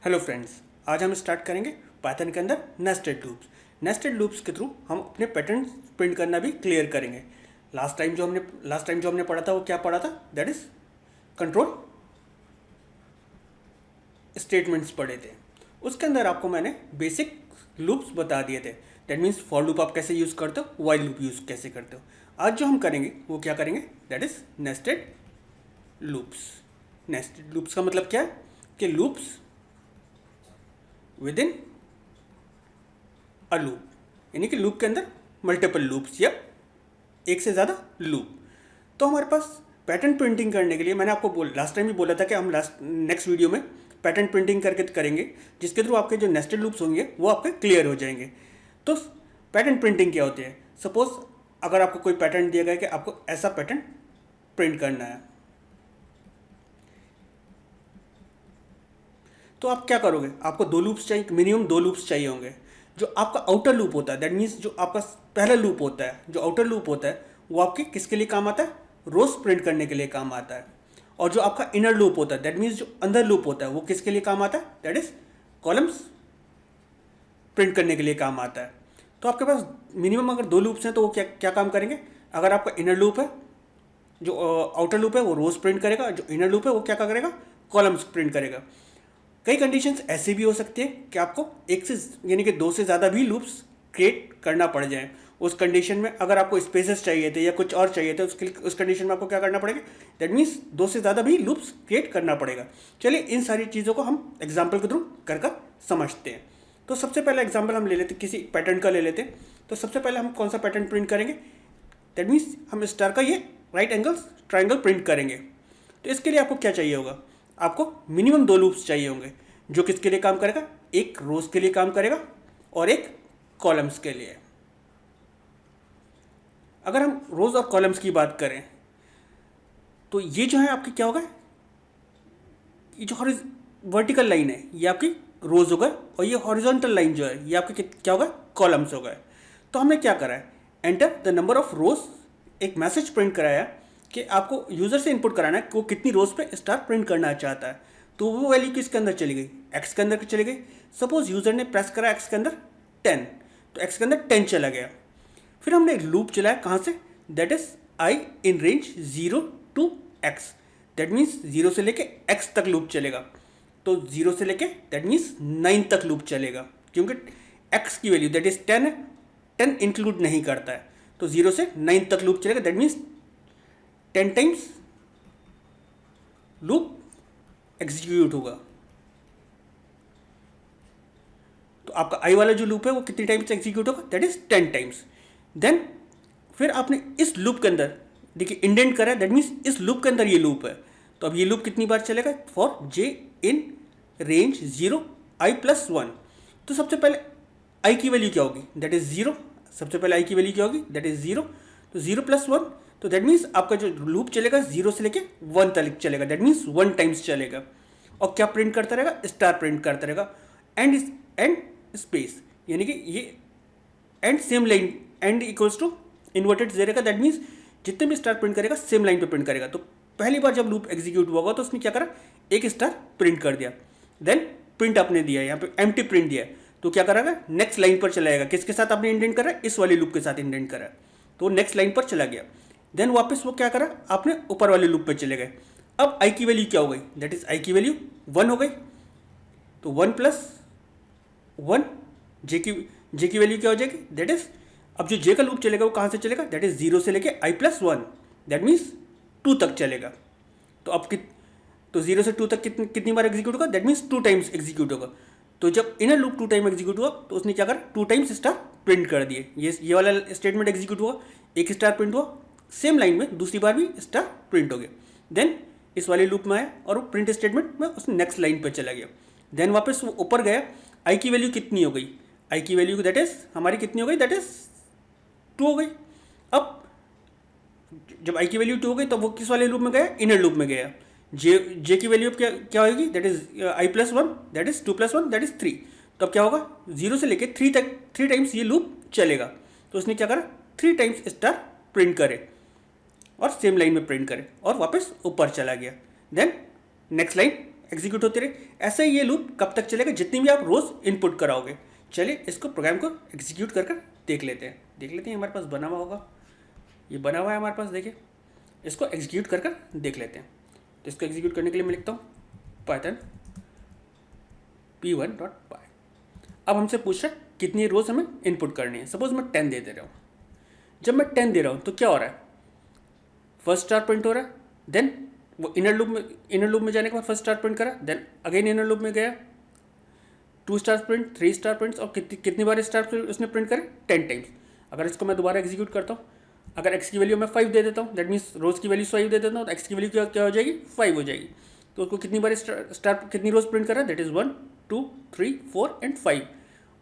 Hello friends, आज हम start करेंगे पाइथन के अंदर नेस्टेड लूप्स। नेस्टेड लूप्स के थ्रू हम अपने पैटर्न प्रिंट करना भी क्लियर करेंगे। लास्ट टाइम जो हमने पढ़ा था वो क्या पढ़ा था? दैट इज कंट्रोल स्टेटमेंट्स पढ़े थे। उसके अंदर आपको मैंने बेसिक लूप्स बता दिए थे। दैट मीन्स फॉर लूप आप कैसे यूज़ करते हो, वाइल लूप यूज़ कैसे करते हो। आज जो हम करेंगे वो क्या करेंगे? That is nested loops. Nested loops का मतलब क्या है कि loops with in a loop, यानी कि लूप के अंदर मल्टीपल लूप्स या एक से ज़्यादा लूप। तो हमारे पास पैटर्न प्रिंटिंग करने के लिए मैंने आपको लास्ट टाइम भी बोला था कि हम नेक्स्ट वीडियो में पैटर्न प्रिंटिंग करके करेंगे, जिसके थ्रू आपके जो नेस्टेड लूप्स होंगे वो आपके क्लियर हो जाएंगे। तो पैटर्न प्रिंटिंग क्या होती है? सपोज अगर आपको कोई पैटर्न दिया गया कि आपको ऐसा पैटर्न प्रिंट करना है, तो आप क्या करोगे? आपको दो लूप्स चाहिए, मिनिमम दो लूप्स चाहिए होंगे। जो आपका आउटर लूप होता है, दैट मीन्स जो आपका पहला लूप होता है, जो आउटर लूप होता है वो आपके किसके लिए काम आता है? रोज प्रिंट करने के लिए काम आता है। और जो आपका इनर लूप होता है, दैट मीन्स जो अंदर लूप होता है वो किसके लिए काम आता है? दैट इज कॉलम्स प्रिंट करने के लिए काम आता है। तो आपके पास मिनिमम अगर दो लूप्स हैं तो वो क्या क्या काम करेंगे? अगर आपका इनर लूप है, जो आउटर लूप है वो रोज प्रिंट करेगा, जो इनर लूप है वो क्या करेगा? कॉलम्स प्रिंट करेगा। कई कंडीशंस ऐसे भी हो सकती है कि आपको एक से यानी कि दो से ज़्यादा भी लूप्स क्रिएट करना पड़ जाए। उस कंडीशन में अगर आपको स्पेसेस चाहिए थे या कुछ और चाहिए थे, उस कंडीशन में आपको क्या करना पड़ेगा? दैट मीन्स दो से ज़्यादा भी लूप्स क्रिएट करना पड़ेगा। चलिए इन सारी चीज़ों को हम एग्जाम्पल के थ्रू कर समझते हैं। तो सबसे पहला एग्जाम्पल हम ले लेते, किसी पैटर्न का ले लेते हैं। तो सबसे पहले हम कौन सा पैटर्न प्रिंट करेंगे? दैट मीन्स हम स्टार का ये राइट एंगल ट्राइंगल प्रिंट करेंगे। तो इसके लिए आपको क्या चाहिए होगा? आपको मिनिमम दो लूप्स चाहिए होंगे। जो किसके लिए काम करेगा? एक रोज के लिए काम करेगा और एक कॉलम्स के लिए। अगर हम रोज और कॉलम्स की बात करें तो ये जो है आपकी क्या होगा? ये जो वर्टिकल लाइन है ये आपकी रोज होगा और ये हॉरिजॉन्टल लाइन जो है ये आपकी क्या होगा? कॉलम्स होगा। तो हमने क्या करा है? एंटर द नंबर ऑफ रोज, एक मैसेज प्रिंट कराया कि आपको यूजर से इनपुट कराना है कि वो कितनी रोज पे स्टार प्रिंट करना चाहता है। तो वो वैल्यू किसके अंदर चली गई? एक्स के अंदर चली गई। सपोज यूजर ने प्रेस करा एक्स के अंदर 10, तो एक्स के अंदर 10 चला गया। फिर हमने एक लूप चलाया, कहाँ से? That is I in range 0 to x। That means 0 से लेके x तक लूप चलेगा। तो 0 से लेके दैट मीन्स 9 तक लूप चलेगा, क्योंकि x की वैल्यू दैट इज 10 है, 10 इंक्लूड नहीं करता है। तो 0 से 9 तक लूप चलेगा। That means 10 times loop execute होगा। तो आपका आई वाला जो लूप है वो कितनी टाइम्स एग्जीक्यूट होगा? That is 10 times. देन फिर आपने इस लूप के अंदर देखिए इंडेंट करा है, दैट मीन्स इस लूप के अंदर ये लूप है। तो अब ये लूप कितनी बार चलेगा? For j in range 0 i + 1। तो सबसे पहले i की वैल्यू क्या होगी? That is 0। सबसे पहले i की वैल्यू क्या होगी? That is 0। तो 0 + 1, तो दैट मीन्स आपका जो लूप चलेगा 0 से लेके 1 तक चलेगा। दैट मीन्स 1 टाइम्स चलेगा। और क्या प्रिंट करता रहेगा? स्टार प्रिंट करता रहेगा। एंड स्पेस, यानी कि ये end same line, end equals to inverted दे रहेगा। दैट मीन्स जितने भी स्टार प्रिंट करेगा सेम लाइन पे प्रिंट करेगा। तो पहली बार जब लूप एग्जीक्यूट हुआ होगा तो उसने क्या करा? एक स्टार प्रिंट कर दिया। देन प्रिंट आपने दिया, यहाँ पे एम्प्टी प्रिंट दिया, तो क्या करेगा? नेक्स्ट लाइन पर चला जाएगा। किसके साथ आपने इंडेंट करा? इस वाले लूप के साथ इंडेंट करा, तो नेक्स्ट लाइन पर चला गया। देन वापस वो क्या करा? आपने ऊपर वाले लूप पे चले गए। अब आई की वैल्यू क्या हो गई? दैट इज आई की वैल्यू 1 हो गई। तो 1 + 1, जे की वैल्यू क्या हो जाएगी? दैट इज अब जो जे का लूप चलेगा वो कहाँ से चलेगा? दैट इज 0 से लेके i + 1, दैट मीन्स 2 तक चलेगा। तो अब तो 0 से 2 तक कितनी बार एग्जीक्यूट होगा? दैट मीन्स 2 टाइम्स एग्जीक्यूट होगा। तो जब इनर लूप 2 टाइम एग्जीक्यूट हुआ तो उसने क्या करा? 2 टाइम्स स्टार प्रिंट कर दिए। ये वाला स्टेटमेंट एग्जीक्यूट हुआ, एक स्टार प्रिंट हुआ, सेम लाइन में दूसरी बार भी स्टार प्रिंट हो गया। देन इस वाले लूप में आया और वो प्रिंट स्टेटमेंट में उसने नेक्स्ट लाइन पर चला गया। देन वापस वो ऊपर गया, आई की वैल्यू कितनी हो गई? आई की वैल्यू दैट इज हमारी कितनी हो गई? दैट इज 2 हो गई। अब जब आई की वैल्यू 2 हो गई तो वो किस वाले लूप में गया? इनर लूप में गया। जे की वैल्यू क्या होगी? That is i + 1, that is 2 + 1, that is 3। तो अब क्या होगा? 0 से लेके 3 तक 3 टाइम्स ये लूप चलेगा। तो उसने क्या करा? 3 टाइम्स स्टार प्रिंट करे और सेम लाइन में प्रिंट करे और वापस ऊपर चला गया। देन नेक्स्ट लाइन एग्जीक्यूट होते रहे। ऐसे ही ये लूप कब तक चलेगा, जितनी भी आप रोज़ इनपुट कराओगे। चलिए इसको प्रोग्राम को एग्जीक्यूट कर देख लेते हैं हमारे पास बना हुआ होगा। ये बना हुआ है हमारे पास, देखिए इसको एग्जीक्यूट कर देख लेते हैं। तो इसको एग्जीक्यूट करने के लिए मैं लिखता हूँ पाइथन p1.py। अब हमसे पूछ रहा है कितनी रोज़ हमें इनपुट करनी है। सपोज मैं 10 दे रहा हूँ। जब मैं 10 दे रहा हूँ तो क्या हो रहा है, फर्स्ट स्टार प्रिंट हो रहा है, देन वो इनर लूप में जाने के बाद फर्स्ट स्टार प्रिंट करा, देन अगेन इनर लूप में गया, 2 स्टार प्रिंट, 3 स्टार प्रिंट्स, और कितनी बार स्टार उसने प्रिंट करे, 10 टाइम्स। अगर इसको मैं दोबारा एग्जीक्यूट करता हूँ, अगर एक्स की वैल्यू मैं 5 दे देता हूँ, दैट मीन्स रोज़ की वैल्यू 5 दे देता हूँ, तो एक्स की वैल्यू क्या हो जाएगी, 5 हो जाएगी। तो उसको कितनी बार स्टार कितनी रोज़ प्रिंट कर रहा है, दैट इज़ 1 2 3 4 एंड 5।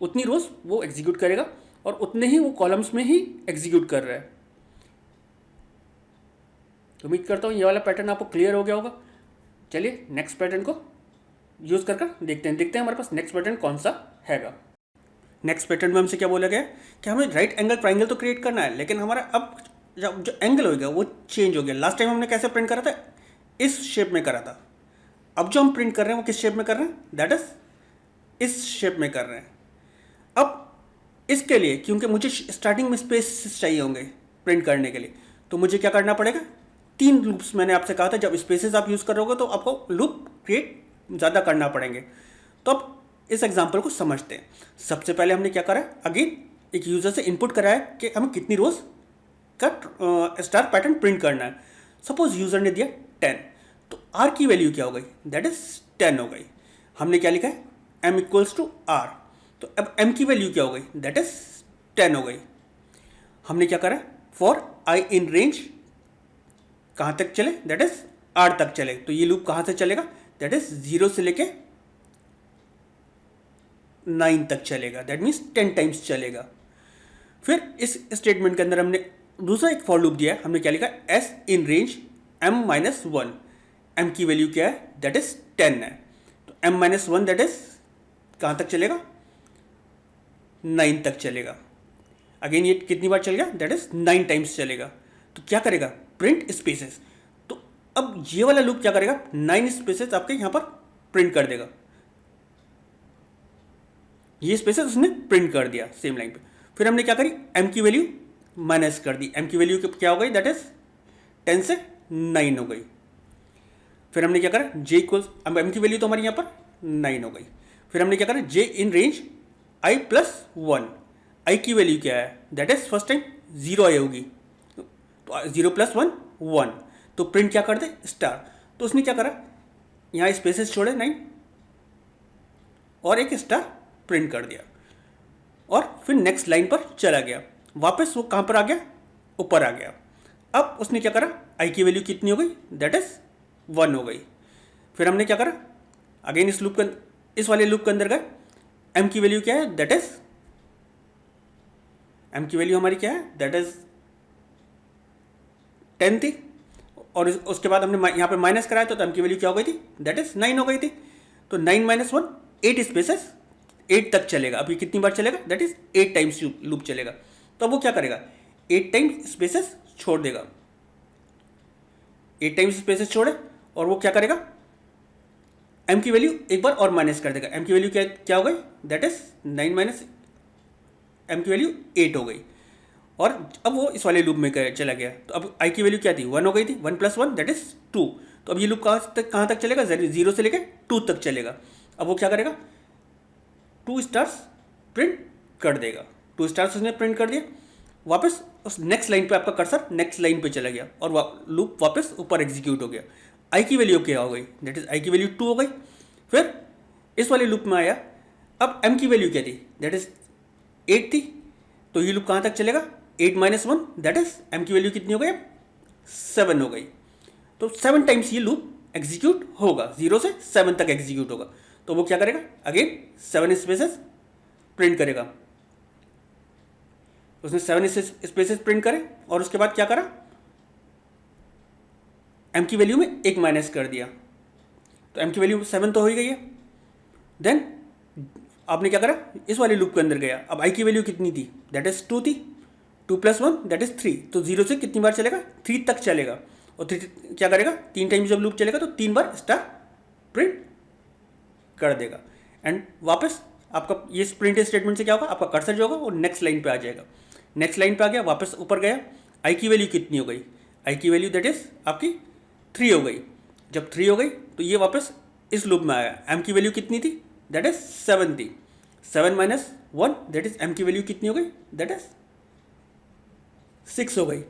उतनी रोज़ वो एग्जीक्यूट करेगा और उतने ही वो कॉलम्स में ही एग्जीक्यूट कर रहा है। तो उम्मीद करता हूँ ये वाला पैटर्न आपको क्लियर हो गया होगा। चलिए नेक्स्ट पैटर्न को यूज़ कर देखते हैं हमारे पास नेक्स्ट पैटर्न कौन सा हैगा। नेक्स्ट पैटर्न में हमसे क्या बोला गया है कि हमें राइट एंगल ट्राइंगल तो क्रिएट करना है, लेकिन हमारा अब जो एंगल होगा वो चेंज हो गया। लास्ट टाइम हमने कैसे प्रिंट करा था, इस शेप में करा था। अब जो हम प्रिंट कर रहे हैं वो किस शेप में कर रहे हैं, दैट इज इस शेप में कर रहे हैं। अब इसके लिए क्योंकि मुझे स्टार्टिंग में स्पेस चाहिए होंगे प्रिंट करने के लिए, तो मुझे क्या करना पड़ेगा, 3 लूप्स मैंने आपसे कहा था जब स्पेसेस आप यूज़ करोगे तो आपको लूप क्रिएट ज़्यादा करना पड़ेंगे। तो अब इस एग्जांपल को समझते हैं। सबसे पहले हमने क्या करा, अगेन एक यूज़र से इनपुट कराया कि हमें कितनी रोज़ का स्टार पैटर्न प्रिंट करना है। सपोज यूज़र ने दिया 10, तो आर की वैल्यू क्या हो गई, दैट इज 10 हो गई। हमने क्या लिखा है, m इक्वल्स टू आर, तो अब m की वैल्यू क्या हो गई, दैट इज 10 हो गई। हमने क्या करा, फॉर i इन रेंज कहाँ तक चले, दैट इज r तक चले। तो ये लूप कहाँ से चलेगा, दैट इज 0 से लेके 9 तक चलेगा, दैट मीन्स 10 टाइम्स चलेगा। फिर इस स्टेटमेंट के अंदर हमने दूसरा एक फॉर लूप दिया है। हमने क्या लिखा, s in range m-1, m की वैल्यू क्या है, दैट इज 10 है। तो m-1 दैट इज कहाँ तक चलेगा, 9 तक चलेगा। अगेन ये कितनी बार चलेगा, दैट इज 9 टाइम्स चलेगा। तो क्या करेगा, प्रिंट स्पेसेस। तो अब ये वाला लूप क्या करेगा, 9 स्पेसेस आपके यहाँ पर प्रिंट कर देगा। ये स्पेसेस उसने प्रिंट कर दिया सेम लाइन पे। फिर हमने क्या करी, m की वैल्यू माइनस कर दी। m की वैल्यू क्या हो गई, दैट इज 10 से 9 हो गई। फिर हमने क्या करा, j इक्वल्स, अब m की वैल्यू तो हमारी यहाँ पर 9 हो गई। फिर हमने क्या करा, j in range i plus 1, i की वैल्यू क्या है, दैट इज फर्स्ट टाइम 0 आई होगी, तो 0 प्लस 1 1, तो प्रिंट क्या कर दे, स्टार। तो उसने क्या करा, यहाँ स्पेसेस छोड़े 9 और एक स्टार प्रिंट कर दिया, और फिर नेक्स्ट लाइन पर चला गया। वापस वो कहाँ पर आ गया, ऊपर आ गया। अब उसने क्या करा, i की वैल्यू कितनी हो गई, दैट इज 1 हो गई। फिर हमने क्या करा, अगेन इस वाले लूप के अंदर गए, m की वैल्यू क्या है, दैट इज m की वैल्यू हमारी क्या है, दैट इज 10 थी, और उसके बाद हमने यहाँ पे माइनस कराया तो m की वैल्यू क्या हो गई थी, दैट इज 9 हो गई थी। तो 9 - 1 8 स्पेसेस 8 तक चलेगा। अभी कितनी बार चलेगा, दैट इज 8 टाइम्स लूप चलेगा। तो अब वो क्या करेगा, 8 टाइम्स स्पेसेस छोड़ देगा, 8 टाइम्स स्पेसेस छोड़े, और वो क्या करेगा, m की वैल्यू एक बार और माइनस कर देगा। m की वैल्यू क्या हो गई, दैट इज 9 माइनस m की वैल्यू 8 हो गई, और अब वो इस वाले लूप में चला गया। तो अब i की वैल्यू क्या थी, 1 हो गई थी, 1 + 1 दैट इज 2। तो अब ये लूप कहाँ तक चलेगा, 0 से लेकर 2 तक चलेगा। अब वो क्या करेगा, 2 स्टार्स प्रिंट कर देगा। 2 स्टार्स उसने प्रिंट कर दिया। वापस उस नेक्स्ट लाइन पे आपका कर्सर नेक्स्ट लाइन पे चला गया, और लूप वापस ऊपर एग्जीक्यूट हो गया। i की वैल्यू क्या हो गई, दैट इज i की वैल्यू 2 हो गई। फिर इस वाले लूप में आया, अब m की वैल्यू क्या थी, दैट इज 8 थी। तो ये लूप कहाँ तक चलेगा, 8 - 1 दैट इज m की वैल्यू कितनी हो गई, 7 हो गई। तो 7 टाइम्स ये लूप एग्जीक्यूट होगा, 0 से 7 तक एग्जीक्यूट होगा। तो वो क्या करेगा, अगेन 7 स्पेसेस प्रिंट करेगा। उसने 7 स्पेसेस प्रिंट करे, और उसके बाद क्या करा, m की वैल्यू में 1 माइनस कर दिया। तो m की वैल्यू 7 तो हो ही गई है। देन आपने क्या करा, इस वाले लूप के अंदर गया। अब i की वैल्यू कितनी थी, दैट इज 2 थी, 2 + 1 दैट इज 3। तो 0 से कितनी बार चलेगा, 3 तक चलेगा। और 3 क्या करेगा, 3 टाइम जब लूप चलेगा तो 3 बार स्टार प्रिंट कर देगा। एंड वापस आपका ये प्रिंट स्टेटमेंट से क्या होगा, आपका कर्सर जो होगा वो नेक्स्ट लाइन पे आ जाएगा। नेक्स्ट लाइन पे आ गया, वापस ऊपर गया, आई की वैल्यू कितनी हो गई, आई की वैल्यू दैट इज आपकी 3 हो गई। जब 3 हो गई तो ये वापस इस लूप में आया। एम की वैल्यू कितनी थी, दैट इज 7 थी। 7 माइनस 1 दैट इज एम की वैल्यू कितनी हो गई, दैट इज 6 हो गई।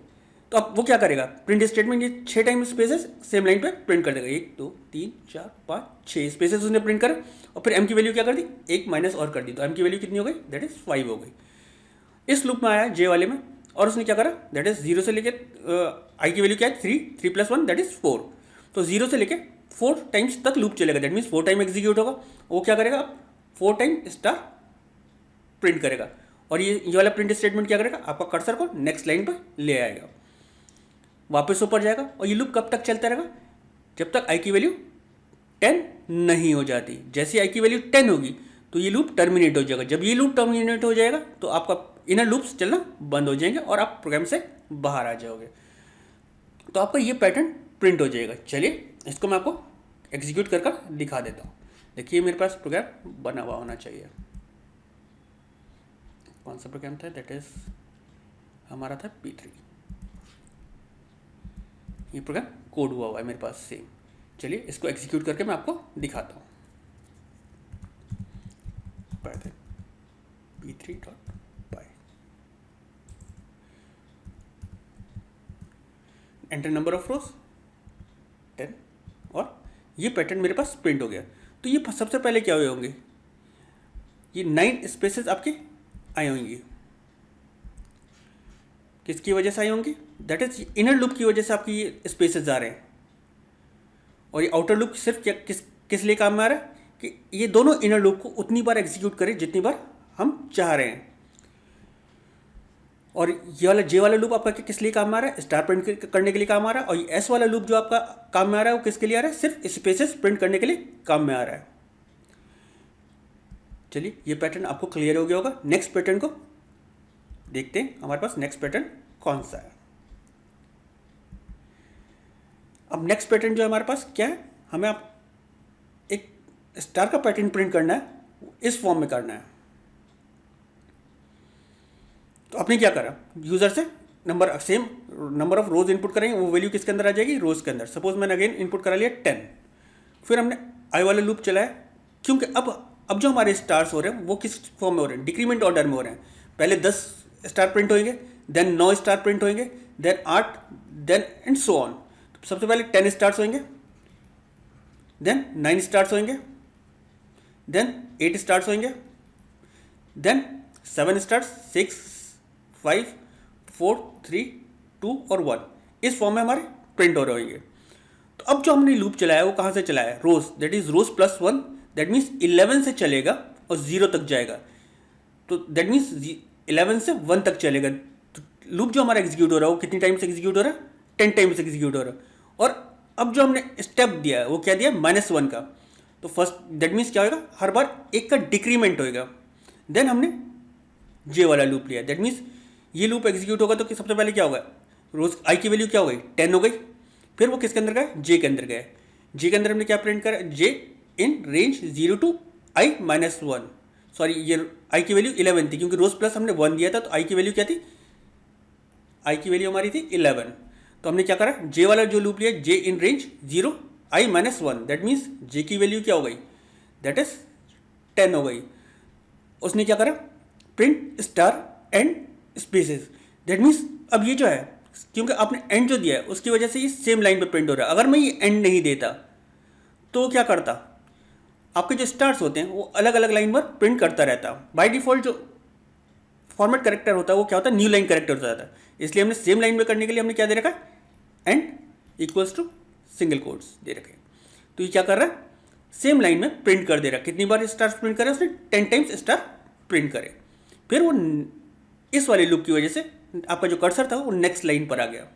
तो अब वो क्या करेगा, प्रिंट स्टेटमेंट ये 6 टाइम स्पेसेस सेम लाइन पे प्रिंट कर देगा। 1 2 3 4 5 6 स्पेसेस उसने प्रिंट करा, और फिर एम की वैल्यू क्या कर दी, 1 माइनस और कर दी, तो एम की वैल्यू कितनी हो गई, दैट इज 5 हो गई। इस लूप में आया जे वाले में, और उसने क्या करा, दैट इज 0 से लेके आई की वैल्यू क्या है 3, 3 प्लस 1 दैट इज 4। तो 0 से लेके 4 टाइम्स तक लूप चलेगा, दैट मीन्स 4 टाइम एग्जीक्यूट होगा। वो क्या करेगा, अब 4 टाइम स्टार प्रिंट करेगा, और ये वाला प्रिंट स्टेटमेंट क्या करेगा, आपका कर्सर को नेक्स्ट लाइन पर ले आएगा, वापस ऊपर जाएगा। और ये लूप कब तक चलता रहेगा, जब तक आई की वैल्यू 10 नहीं हो जाती। जैसे आई की वैल्यू 10 होगी तो ये लूप टर्मिनेट हो जाएगा। जब ये लूप टर्मिनेट हो जाएगा तो आपका इनर लूप्स चलना बंद हो जाएंगे और आप प्रोग्राम से बाहर आ जाओगे। तो आपका ये पैटर्न प्रिंट हो जाएगा। चलिए इसको मैं आपको एग्जीक्यूट कर दिखा देता हूँ। देखिए मेरे पास प्रोग्राम बना हुआ होना चाहिए। कौन सा प्रोग्राम था, दैट इज हमारा था P3। ये प्रोग्राम कोड हुआ है मेरे पास सेम। चलिए इसको एग्जीक्यूट करके मैं आपको दिखाता हूँ। Python p3.py, enter number of रोज 10, और ये पैटर्न मेरे पास प्रिंट हो गया। तो ये सबसे पहले क्या हुए होंगे, ये 9 स्पेसेस आपके आए होंगे। किसकी वजह से आई होंगी, दैट इज इनर लूप की वजह से आपकी ये स्पेसेस आ रहे हैं। और ये आउटर लूप सिर्फ क्या किस लिए काम में आ रहा है, कि ये दोनों इनर लूप को उतनी बार एग्जीक्यूट करें जितनी बार हम चाह रहे हैं। और ये वाला जे वाला लूप आपका किस लिए काम में आ रहा है, स्टार प्रिंट करने के लिए काम आ रहा है। और ये एस वाला लूप जो आपका काम में आ रहा है वो किसके लिए आ रहा है, सिर्फ स्पेसेस प्रिंट करने के लिए काम में आ रहा है। चलिए ये पैटर्न आपको क्लियर हो गया होगा। नेक्स्ट पैटर्न को देखते हैं, हमारे पास नेक्स्ट पैटर्न कौन सा है। अब नेक्स्ट पैटर्न जो है हमारे पास क्या है, हमें आप एक स्टार का पैटर्न प्रिंट करना है, इस फॉर्म में करना है। तो आपने क्या करा, यूजर से same number of rose input करेंगे, वो वैल्यू किसके अंदर आ जाएगी, रोज के अंदर। सपोज मैंने अगेन इनपुट करा लिया 10, फिर हमने आई वाला लूप चलाया, क्योंकि अब जो हमारे स्टार्स हो रहे हैं वो किस फॉर्म में हो रहे हैं, डिक्रीमेंट ऑर्डर में हो रहे हैं। पहले 10 स्टार प्रिंट होंगे, देन 9 स्टार प्रिंट होंगे, then 8, then and so on. तो सबसे पहले 10 स्टार्स होंगे, देन 9 स्टार्स होंगे, देन 8 स्टार्स होंगे, देन 7 स्टार्स, 6 5 4 3 2 और 1, इस फॉर्म में हमारे प्रिंट हो रहे होंगे। तो अब जो हमने लूप चलाया वो कहाँ से चलाया, rows, that is rows plus 1, that means 11 से चलेगा और 0 तक जाएगा। तो दैट मीन्स 11 से 1 तक चलेगा। तो लूप जो हमारा एग्जीक्यूट हो रहा है वो कितनी टाइम्स एग्जीक्यूट हो रहा है, 10 टाइम्स एग्जीक्यूट हो रहा है। और अब जो हमने स्टेप दिया है वो क्या दिया, -1 का। तो फर्स्ट दैट मीन्स क्या होगा, हर बार 1 का डिक्रीमेंट होएगा। देन हमने जे वाला लूप लिया, दैट मीन्स ये लूप एग्जीक्यूट होगा तो सबसे पहले क्या होगा, रोज आई की वैल्यू क्या हो गई, 10 हो गई। फिर वो किसके अंदर गया, जे के अंदर गया। जे के अंदर हमने क्या प्रिंट करा, j in range 0 to i-1। Sorry, ये आई की वैल्यू 11 थी, क्योंकि रोज प्लस हमने 1 दिया था, तो आई की वैल्यू क्या थी, आई की वैल्यू हमारी थी 11। तो हमने क्या करा, जे वाला जो लूप लिया, j in range 0 i-1, that means j की वैल्यू क्या हो गई, दैट इज 10 हो गई। उसने क्या करा, print star and spaces, that means अब ये जो है, क्योंकि आपने एंड जो दिया है उसकी वजह से ये सेम लाइन पे प्रिंट हो रहा है। अगर मैं ये एंड नहीं देता तो क्या करता, आपके जो स्टार्स होते हैं वो अलग अलग लाइन पर प्रिंट करता रहता। बाय डिफॉल्ट जो फॉर्मेट करेक्टर होता है वो क्या होता है, न्यू लाइन करेक्टर हो जाता है। इसलिए हमने सेम लाइन में करने के लिए हमने क्या दे रखा है, end equals to single quotes दे रखे। तो ये क्या कर रहा है, सेम लाइन में प्रिंट कर दे रहा है। कितनी बार स्टार्स प्रिंट करे, उसने 10 टाइम्स स्टार प्रिंट करे। फिर वो इस वाले लूप की वजह से आपका जो कर्सर था वो नेक्स्ट लाइन पर आ गया।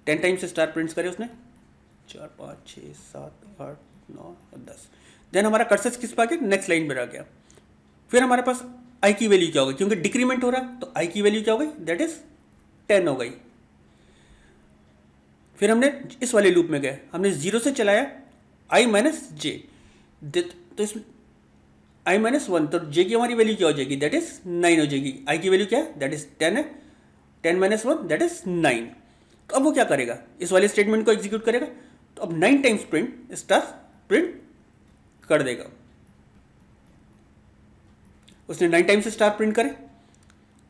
10 टाइम्स स्टार प्रिंट्स करे उसने, 4 5 6 7 8 9 10। देन हमारा कर्सर किस पर आ गया, नेक्स्ट लाइन पर आ गया। फिर हमारे पास आई की वैल्यू क्या हो गई, क्योंकि डिक्रीमेंट हो रहा है, तो आई की वैल्यू क्या हो गई, दैट इज 10 हो गई। फिर हमने इस वाले लूप में गए, हमने 0 से चलाया i-j, तो इसमें आई माइनस वन, तो जे की हमारी वैल्यू क्या हो जाएगी, दैट इज 9 हो जाएगी। आई की वैल्यू क्या है, दैट इज 10 है, 10 माइनस वन दैट इज 9। तो अब वो क्या करेगा, इस वाले स्टेटमेंट को एग्जीक्यूट करेगा। तो अब 9 टाइम्स प्रिंट स्टार प्रिंट कर देगा। उसने 9 टाइम्स स्टार प्रिंट करे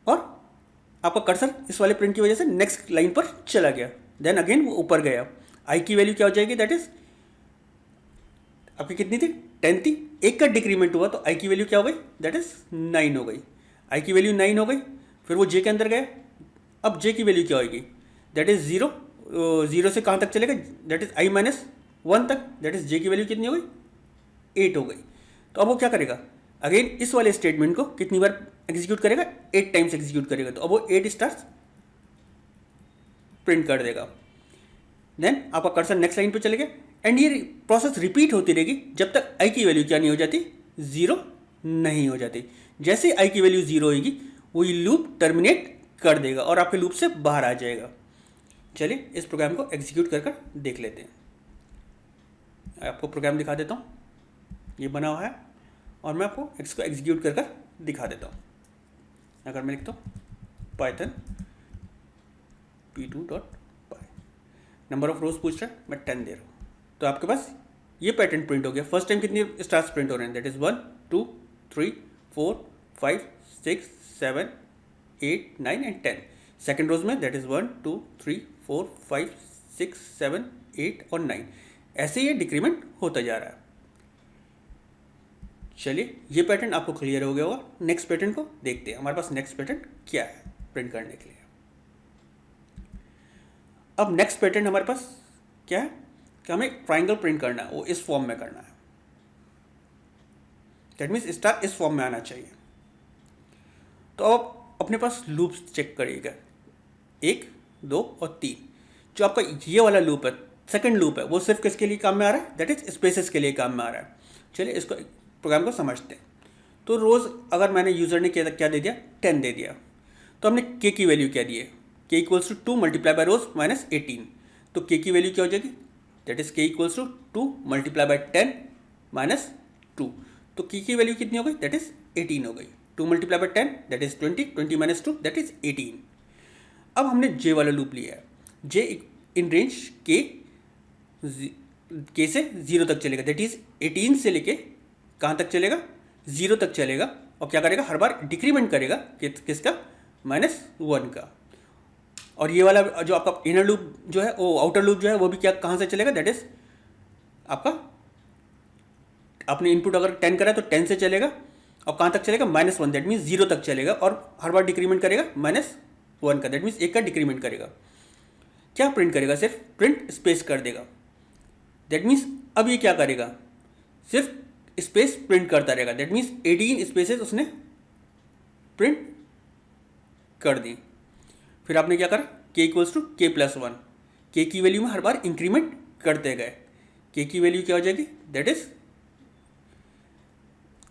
और आपका कर्सर इस वाले प्रिंट की वजह से नेक्स्ट लाइन पर चला गया। देन अगेन वो ऊपर गया। आई की वैल्यू क्या हो जाएगी, दैट इज आपकी कितनी थी, 10 थी, एक का डिक्रीमेंट हुआ तो आई की वैल्यू क्या हो गई, दैट इज 9 हो गई। आई की वैल्यू 9 हो गई। फिर वो जे के अंदर गया। अब जे की वैल्यू क्या होगी, दैट इज 0। 0 से कहाँ तक चलेगा, that is I minus one तक। दैट इज जे की वैल्यू कितनी हो गई, 8 हो गई। तो अब वो क्या करेगा, अगेन इस वाले स्टेटमेंट को कितनी बार एग्जीक्यूट करेगा, 8 टाइम्स एग्जीक्यूट करेगा। तो अब वो 8 स्टार्स प्रिंट कर देगा। देन आपका कर्सर नेक्स्ट लाइन पे चलेगा एंड ये प्रोसेस रिपीट होती रहेगी जब तक आई की वैल्यू क्या नहीं हो जाती, 0 नहीं हो जाती। जैसे आई की वैल्यू 0 होगी वो ये लूप टर्मिनेट कर देगा और आपके लूप से बाहर आ जाएगा। चलिए इस प्रोग्राम को एग्जीक्यूट कर देख लेते हैं। आपको प्रोग्राम दिखा देता हूँ, ये बना हुआ है और मैं आपको इसको एग्जीक्यूट कर दिखा देता हूँ। अगर मैं लिखता हूँ पाइथन p2.py, नंबर ऑफ रोज पूछ रहा है, मैं 10 दे रहा हूँ। तो आपके पास ये पैटर्न प्रिंट हो गया। फर्स्ट टाइम कितने स्टार्स प्रिंट हो रहे हैं, दैट इज 1 2 3 4 5 6 7 8 9 एंड 10। सेकेंड रोज में दैट इज 1 2 3 4 5 6 7 8 और 9। ऐसे ये डिक्रीमेंट होता जा रहा है। चलिए ये पैटर्न आपको क्लियर हो गया होगा। नेक्स्ट पैटर्न को देखते हैं, हमारे पास नेक्स्ट पैटर्न क्या है प्रिंट करने के लिए। अब नेक्स्ट पैटर्न हमारे पास क्या है कि हमें ट्राइंगल प्रिंट करना है, वो इस फॉर्म में करना है। दैट मीन्स स्टार इस फॉर्म में आना चाहिए। तो अब अपने पास लूप्स चेक करिएगा, 1 2 और 3। जो आपका ये वाला लूप है, सेकंड लूप है, वो सिर्फ किसके लिए काम में आ रहा है, दैट इज स्पेसेस के लिए काम में आ रहा है। चलिए इसको प्रोग्राम को समझते हैं। तो रोज़ अगर मैंने यूज़र ने क्या दे दिया, 10 दे दिया, तो हमने के की वैल्यू क्या दी है, K equals to 2 multiply by rows minus 18। तो के की वैल्यू क्या हो जाएगी, that is K equals to 2 multiply by 10 minus 2। तो के की वैल्यू कितनी हो गई, दैट इज 18 हो गई। 2 multiply by 10 that is 20, 20 minus 2 that is 18। अब हमने जे वाला लूप लिया है। जे इन रेंज के से 0 तक चलेगा, दैट इज 18 से लेके कहाँ तक चलेगा, 0 तक चलेगा। और क्या करेगा, हर बार डिक्रीमेंट करेगा किसका, -1 का। और ये वाला जो आपका इनर लूप जो है, वो आउटर लूप जो है, वो भी क्या कहाँ से चलेगा, दैट इज आपका आपने इनपुट अगर 10 करा तो 10 से चलेगा और कहाँ तक चलेगा, -1, दैट मीन्स 0 तक चलेगा। और हर बार डिक्रीमेंट करेगा -1 का, दैट मीन्स 1 का डिक्रीमेंट करेगा। क्या प्रिंट करेगा, सिर्फ प्रिंट स्पेस कर देगा। दैट मीन्स अब ये क्या करेगा, सिर्फ स्पेस प्रिंट करता रहेगा। दैट मीन्स 18 स्पेसेस उसने प्रिंट कर दी। फिर आपने क्या करा, के इक्वल्स टू के प्लस 1। के की वैल्यू में हर बार इंक्रीमेंट करते गए। के की वैल्यू क्या हो जाएगी, दैट इज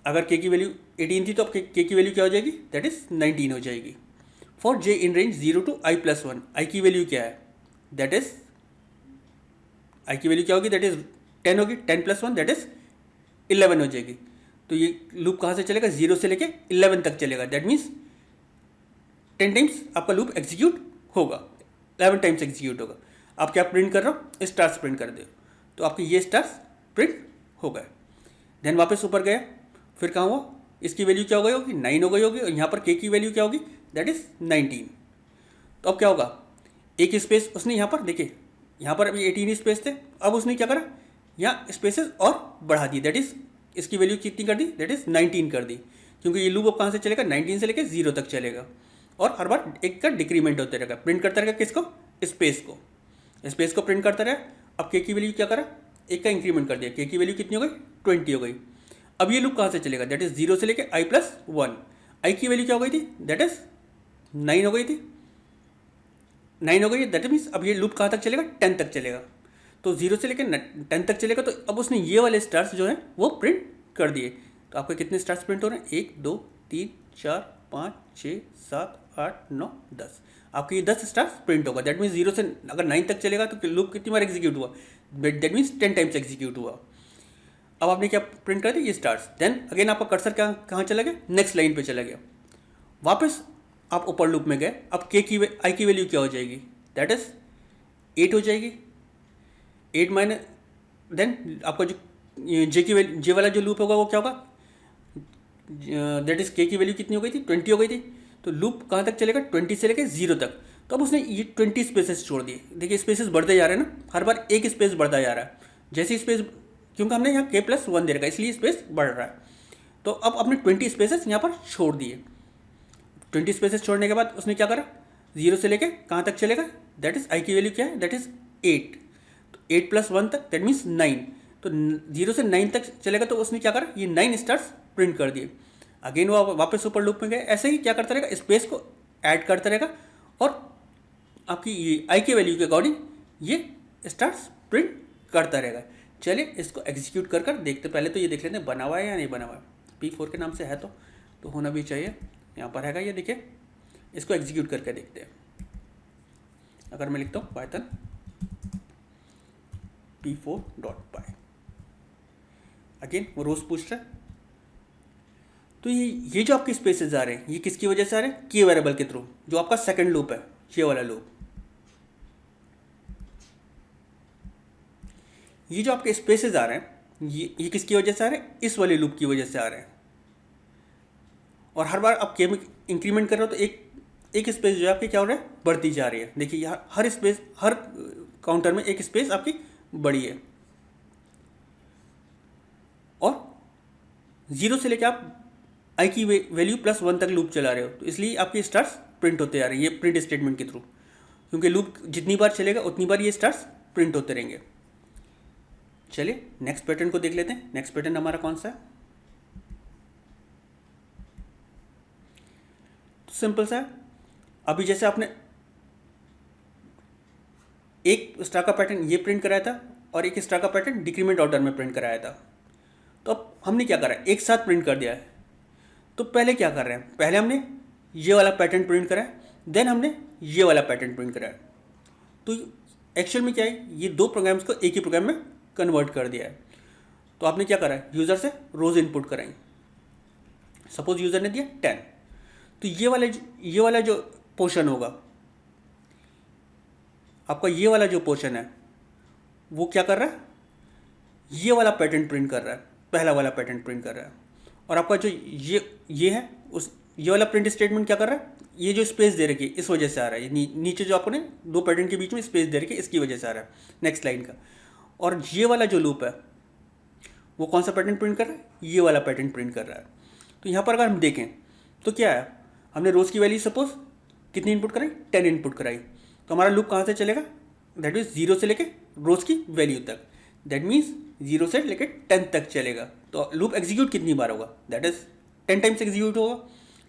अगर के की वैल्यू 18 थी तो अब के की वैल्यू क्या हो जाएगी, दैट इज 19 हो जाएगी। For J in range 0 to i plus 1, I की वैल्यू क्या है, दैट इज आई की वैल्यू क्या होगी, दैट इज 10 होगी। 10 प्लस 1 दैट इज 11 हो जाएगी। तो ये लूप कहाँ से चलेगा, 0 से लेके 11 तक चलेगा। दैट मीन्स 10 टाइम्स आपका लूप एग्जीक्यूट होगा, 11 टाइम्स एग्जीक्यूट होगा। आप क्या प्रिंट कर रहे हो, स्टार्स प्रिंट कर दो, तो आपके ये स्टार्स प्रिंट हो गए। देन वापस ऊपर गया, फिर कहाँ हुआ, इसकी वैल्यू क्या हो गई होगी, 9 हो गई होगी। और यहाँ पर के की वैल्यू क्या होगी, दैट इज 19। तो अब क्या होगा, एक स्पेस उसने यहाँ पर देखिए, यहाँ पर अभी 18 स्पेस थे, अब उसने क्या करा, यहाँ स्पेसेस और बढ़ा दी। दैट इज इसकी वैल्यू कितनी कर दी, दैट इज 19 कर दी। क्योंकि ये लूप अब कहाँ से चलेगा, 19 से लेकर 0 तक चलेगा और हर बार एक का डिक्रीमेंट होते रहेगा। प्रिंट करता रहेगा किसको, स्पेस को प्रिंट करता रहेगा। अब के की वैल्यू क्या करा, एक का इंक्रीमेंट कर दिया, के की वैल्यू कितनी हो गई, 20 हो गई। अब ये लूप कहाँ से चलेगा, दैट इज 0 से लेकर i प्लस 1। आई की वैल्यू क्या हो गई थी, दैट इज 9 हो गई थी, 9 हो गई। दैट मीन्स अब ये लूप कहाँ तक चलेगा, 10 तक चलेगा। तो 0 से लेकर 10 तक चलेगा। तो अब उसने ये वाले स्टार्स जो हैं वो प्रिंट कर दिए। तो आपके कितने स्टार्स प्रिंट हो रहे हैं, 1 2 3 4 5 6 7 8 9 10। आपके ये 10 स्टार्स प्रिंट होगा। दैट मीन्स 0 से अगर 9 तक चलेगा तो लूप कितनी बार एग्जीक्यूट हुआ, दैट मीन्स 10 टाइम्स एग्जीक्यूट हुआ। अब आपने क्या प्रिंट कर दिया, ये स्टार्स। देन अगेन आपका कर्सर कहाँ चला गया, नेक्स्ट लाइन पे चला गया। वापस आप ऊपर लूप में गए। अब आई की वैल्यू क्या हो जाएगी, दैट इज 8 हो जाएगी। 8 माइनस, देन आपका जो जे वाला जो लूप होगा वो क्या होगा, दैट इज के की वैल्यू कितनी हो गई थी, 20 हो गई थी। तो लूप कहाँ तक चलेगा, 20 से लेकर 0 तक। तो अब उसने ये 20 स्पेसेस छोड़ दिए। देखिए स्पेसेस बढ़ते जा रहे हैं ना, हर बार एक स्पेस बढ़ता जा रहा है। जैसे स्पेस, क्योंकि हमने यहाँ k+1 दे रखा है इसलिए स्पेस बढ़ रहा है। तो अब अपने 20 स्पेसेस यहाँ पर छोड़ दिए। 20 स्पेसेस छोड़ने के बाद उसने क्या करा, 0 से लेके कहाँ तक चलेगा, दैट इज आई की वैल्यू क्या है, दैट इज 8। तो 8+1 तक, दैट मीन्स 9। तो 0 से 9 तक चलेगा। तो उसने क्या करा, ये 9 स्टार्स प्रिंट कर दिए। अगेन वो वापस ऊपर लूप में गए। ऐसे ही क्या करता रहेगा, स्पेस को ऐड करता रहेगा और आपकी ये आई की वैल्यू के अकॉर्डिंग ये स्टार्स प्रिंट करता रहेगा। चलिए इसको एग्जीक्यूट कर देखते। पहले तो ये देख लेते हैं बना हुआ है या नहीं बना हुआ है। P4 के नाम से है तो होना भी चाहिए। यहाँ पर हैगा ये, देखिए इसको एग्जीक्यूट करके देखते हैं। अगर मैं लिखता हूँ पाइथन p4.py, अगेन वो रोज पूछ रहा है। तो ये जो आपके स्पेसेस आ रहे हैं ये किसकी वजह से आ रहे हैं, की वेरिएबल के थ्रू, जो आपका सेकंड लूप है, ये वाला लूप। ये जो आपके स्पेसेस आ रहे हैं ये किसकी वजह से आ रहे हैं, इस वाले लूप की वजह से आ रहे हैं। और हर बार आप के में इंक्रीमेंट कर रहे हो तो एक स्पेस जो है आपकी क्या हो रहा है, बढ़ती जा रही है। देखिए यहाँ हर स्पेस, हर काउंटर में एक स्पेस आपकी बढ़ी है। और 0 से लेकर आप आई की वैल्यू +1 तक लूप चला रहे हो, तो इसलिए आपके स्टार्स प्रिंट होते जा रहे हैं ये प्रिंट स्टेटमेंट के थ्रू। क्योंकि लूप जितनी बार चलेगा उतनी बार ये स्टार्स प्रिंट होते रहेंगे। चलिए नेक्स्ट पैटर्न को देख लेते हैं। नेक्स्ट पैटर्न हमारा कौन सा है, तो सिंपल सा है। अभी जैसे आपने एक स्टार का पैटर्न ये प्रिंट कराया था और एक स्टार का पैटर्न डिक्रीमेंट ऑर्डर में प्रिंट कराया था। तो अब हमने क्या करा है, एक साथ प्रिंट कर दिया है। तो पहले क्या कर रहे हैं, पहले हमने ये वाला पैटर्न प्रिंट करा है, देन हमने ये वाला पैटर्न प्रिंट करा है। तो एक्चुअल में क्या है, ये दो प्रोग्राम्स को एक ही प्रोग्राम में कन्वर्ट कर दिया है। तो आपने क्या करा है, यूज़र से रोज इनपुट कराई। सपोज यूज़र ने दिया 10, तो ये वाला जो पोर्शन होगा आपका, ये वाला जो पोर्शन है वो क्या कर रहा है, ये वाला पैटर्न प्रिंट कर रहा है, पहला वाला पैटर्न प्रिंट कर रहा है। और आपका जो ये है, उस ये वाला प्रिंट स्टेटमेंट क्या कर रहा है, ये जो स्पेस दे रखी है इस वजह से आ रहा है। नीचे जो आपने दो पैटर्न के बीच में स्पेस दे रखी है इसकी वजह से आ रहा है नेक्स्ट लाइन का। और ये वाला जो लूप है वो कौन सा पैटर्न प्रिंट कर रहा है, ये वाला पैटर्न प्रिंट कर रहा है। तो यहाँ पर अगर हम देखें तो क्या है, हमने रोज़ की वैल्यू सपोज कितनी इनपुट कराई, 10 इनपुट कराई। तो हमारा लूप कहाँ से चलेगा, दैट मीन्स 0 से लेके रोज़ की वैल्यू तक, दैट मीन्स 0 से लेके 10 तक चलेगा। तो लूप एग्जीक्यूट कितनी बार होगा, दैट इज 10 टाइम्स एग्जीक्यूट होगा,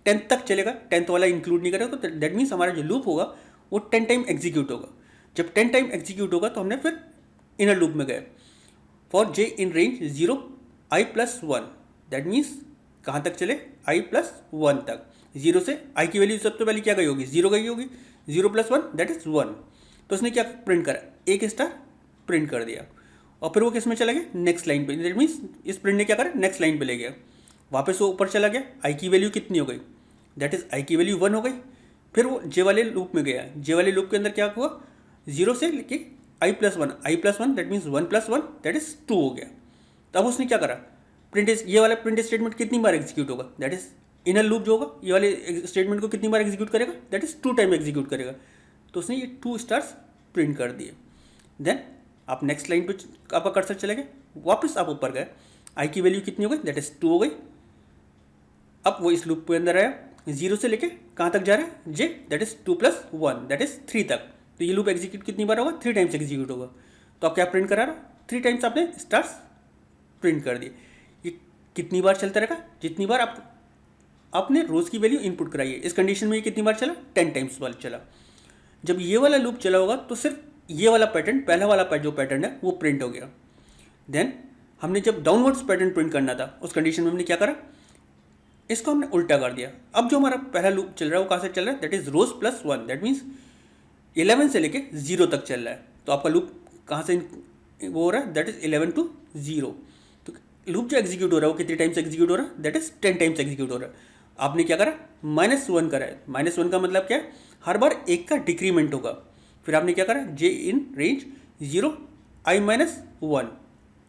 10 तक चलेगा। 10th वाला इंक्लूड नहीं करेगा तो दैट मीन्स हमारा जो लूप होगा वो 10 टाइम एग्जीक्यूट होगा। जब 10 टाइम एग्जीक्यूट होगा तो हमने फिर इनर लूप में गए, for j in range 0 i+1, that means कहाँ तक चले, i+1 तक। 0 से i की वैल्यू सबसे पहले क्या गई होगी, 0 गई होगी, 0+1 दैट इज 1। तो उसने क्या प्रिंट करा, एक स्टार प्रिंट कर दिया। और फिर वो किस में चला गया, नेक्स्ट लाइन पे, दैट मीन्स इस प्रिंट ने क्या करा, नेक्स्ट लाइन पे ले गया। वापस वो ऊपर चला गया, i की वैल्यू कितनी हो गई, दैट इज i की वैल्यू 1 हो गई। फिर वो j वाले लूप में गया, j वाले लूप के अंदर क्या हुआ, 0 से लेके i+1 that means 1+1 that is 2 हो गया। तो अब उसने क्या करा, ये वाला प्रिंट स्टेटमेंट कितनी बार एग्जीक्यूट होगा, दैट इज इनर लूप जो होगा ये वाले स्टेटमेंट को कितनी बार एग्जीक्यूट करेगा, दैट इज 2 टाइम एग्जीक्यूट करेगा। तो उसने ये 2 स्टार्स प्रिंट कर दिए। देन आप नेक्स्ट लाइन पे आपका कर्सर चले गए, वापस आप ऊपर गए, आई की वैल्यू कितनी हो गई, दैट इज 2 हो गई। अब वो इस लूप के अंदर आया, 0 से लेके कहाँ तक जा रहा है, j that is 2+1 that is 3 तक। तो ये लूप एग्जीक्यूट कितनी बार होगा, 3 टाइम्स एग्जीक्यूट होगा। तो आप क्या प्रिंट करा रहा, 3 टाइम्स आपने स्टार्स प्रिंट कर दिए। ये कितनी बार चलता रहेगा, जितनी बार आपने रोज़ की वैल्यू इनपुट कराई है। इस कंडीशन में ये कितनी बार चला, 10 टाइम्स बार चला। जब ये वाला लूप चला होगा तो सिर्फ ये वाला पैटर्न, पहला वाला जो पैटर्न है वो प्रिंट हो गया। देन हमने जब डाउनवर्ड्स पैटर्न प्रिंट करना था उस कंडीशन में हमने क्या करा, इसको हमने उल्टा कर दिया। अब जो हमारा पहला लूप चल रहा है वो कहाँ से चल रहा है, दैट इज रोज़+1 दैट मीन्स 11 से लेके 0 तक चल रहा है। तो आपका लूप कहाँ से वो हो रहा है, दैट इज 11 to 0। तो लूप जो एग्जीक्यूट हो रहा है वो कितनी टाइम्स एग्जीक्यूट हो रहा है, दैट इज 10 टाइम्स एग्जीक्यूट हो रहा है। आपने क्या करा, -1 करा है। -1 का मतलब क्या है, हर बार एक का डिक्रीमेंट होगा। फिर आपने क्या करा, जे इन रेंज 0 i-1,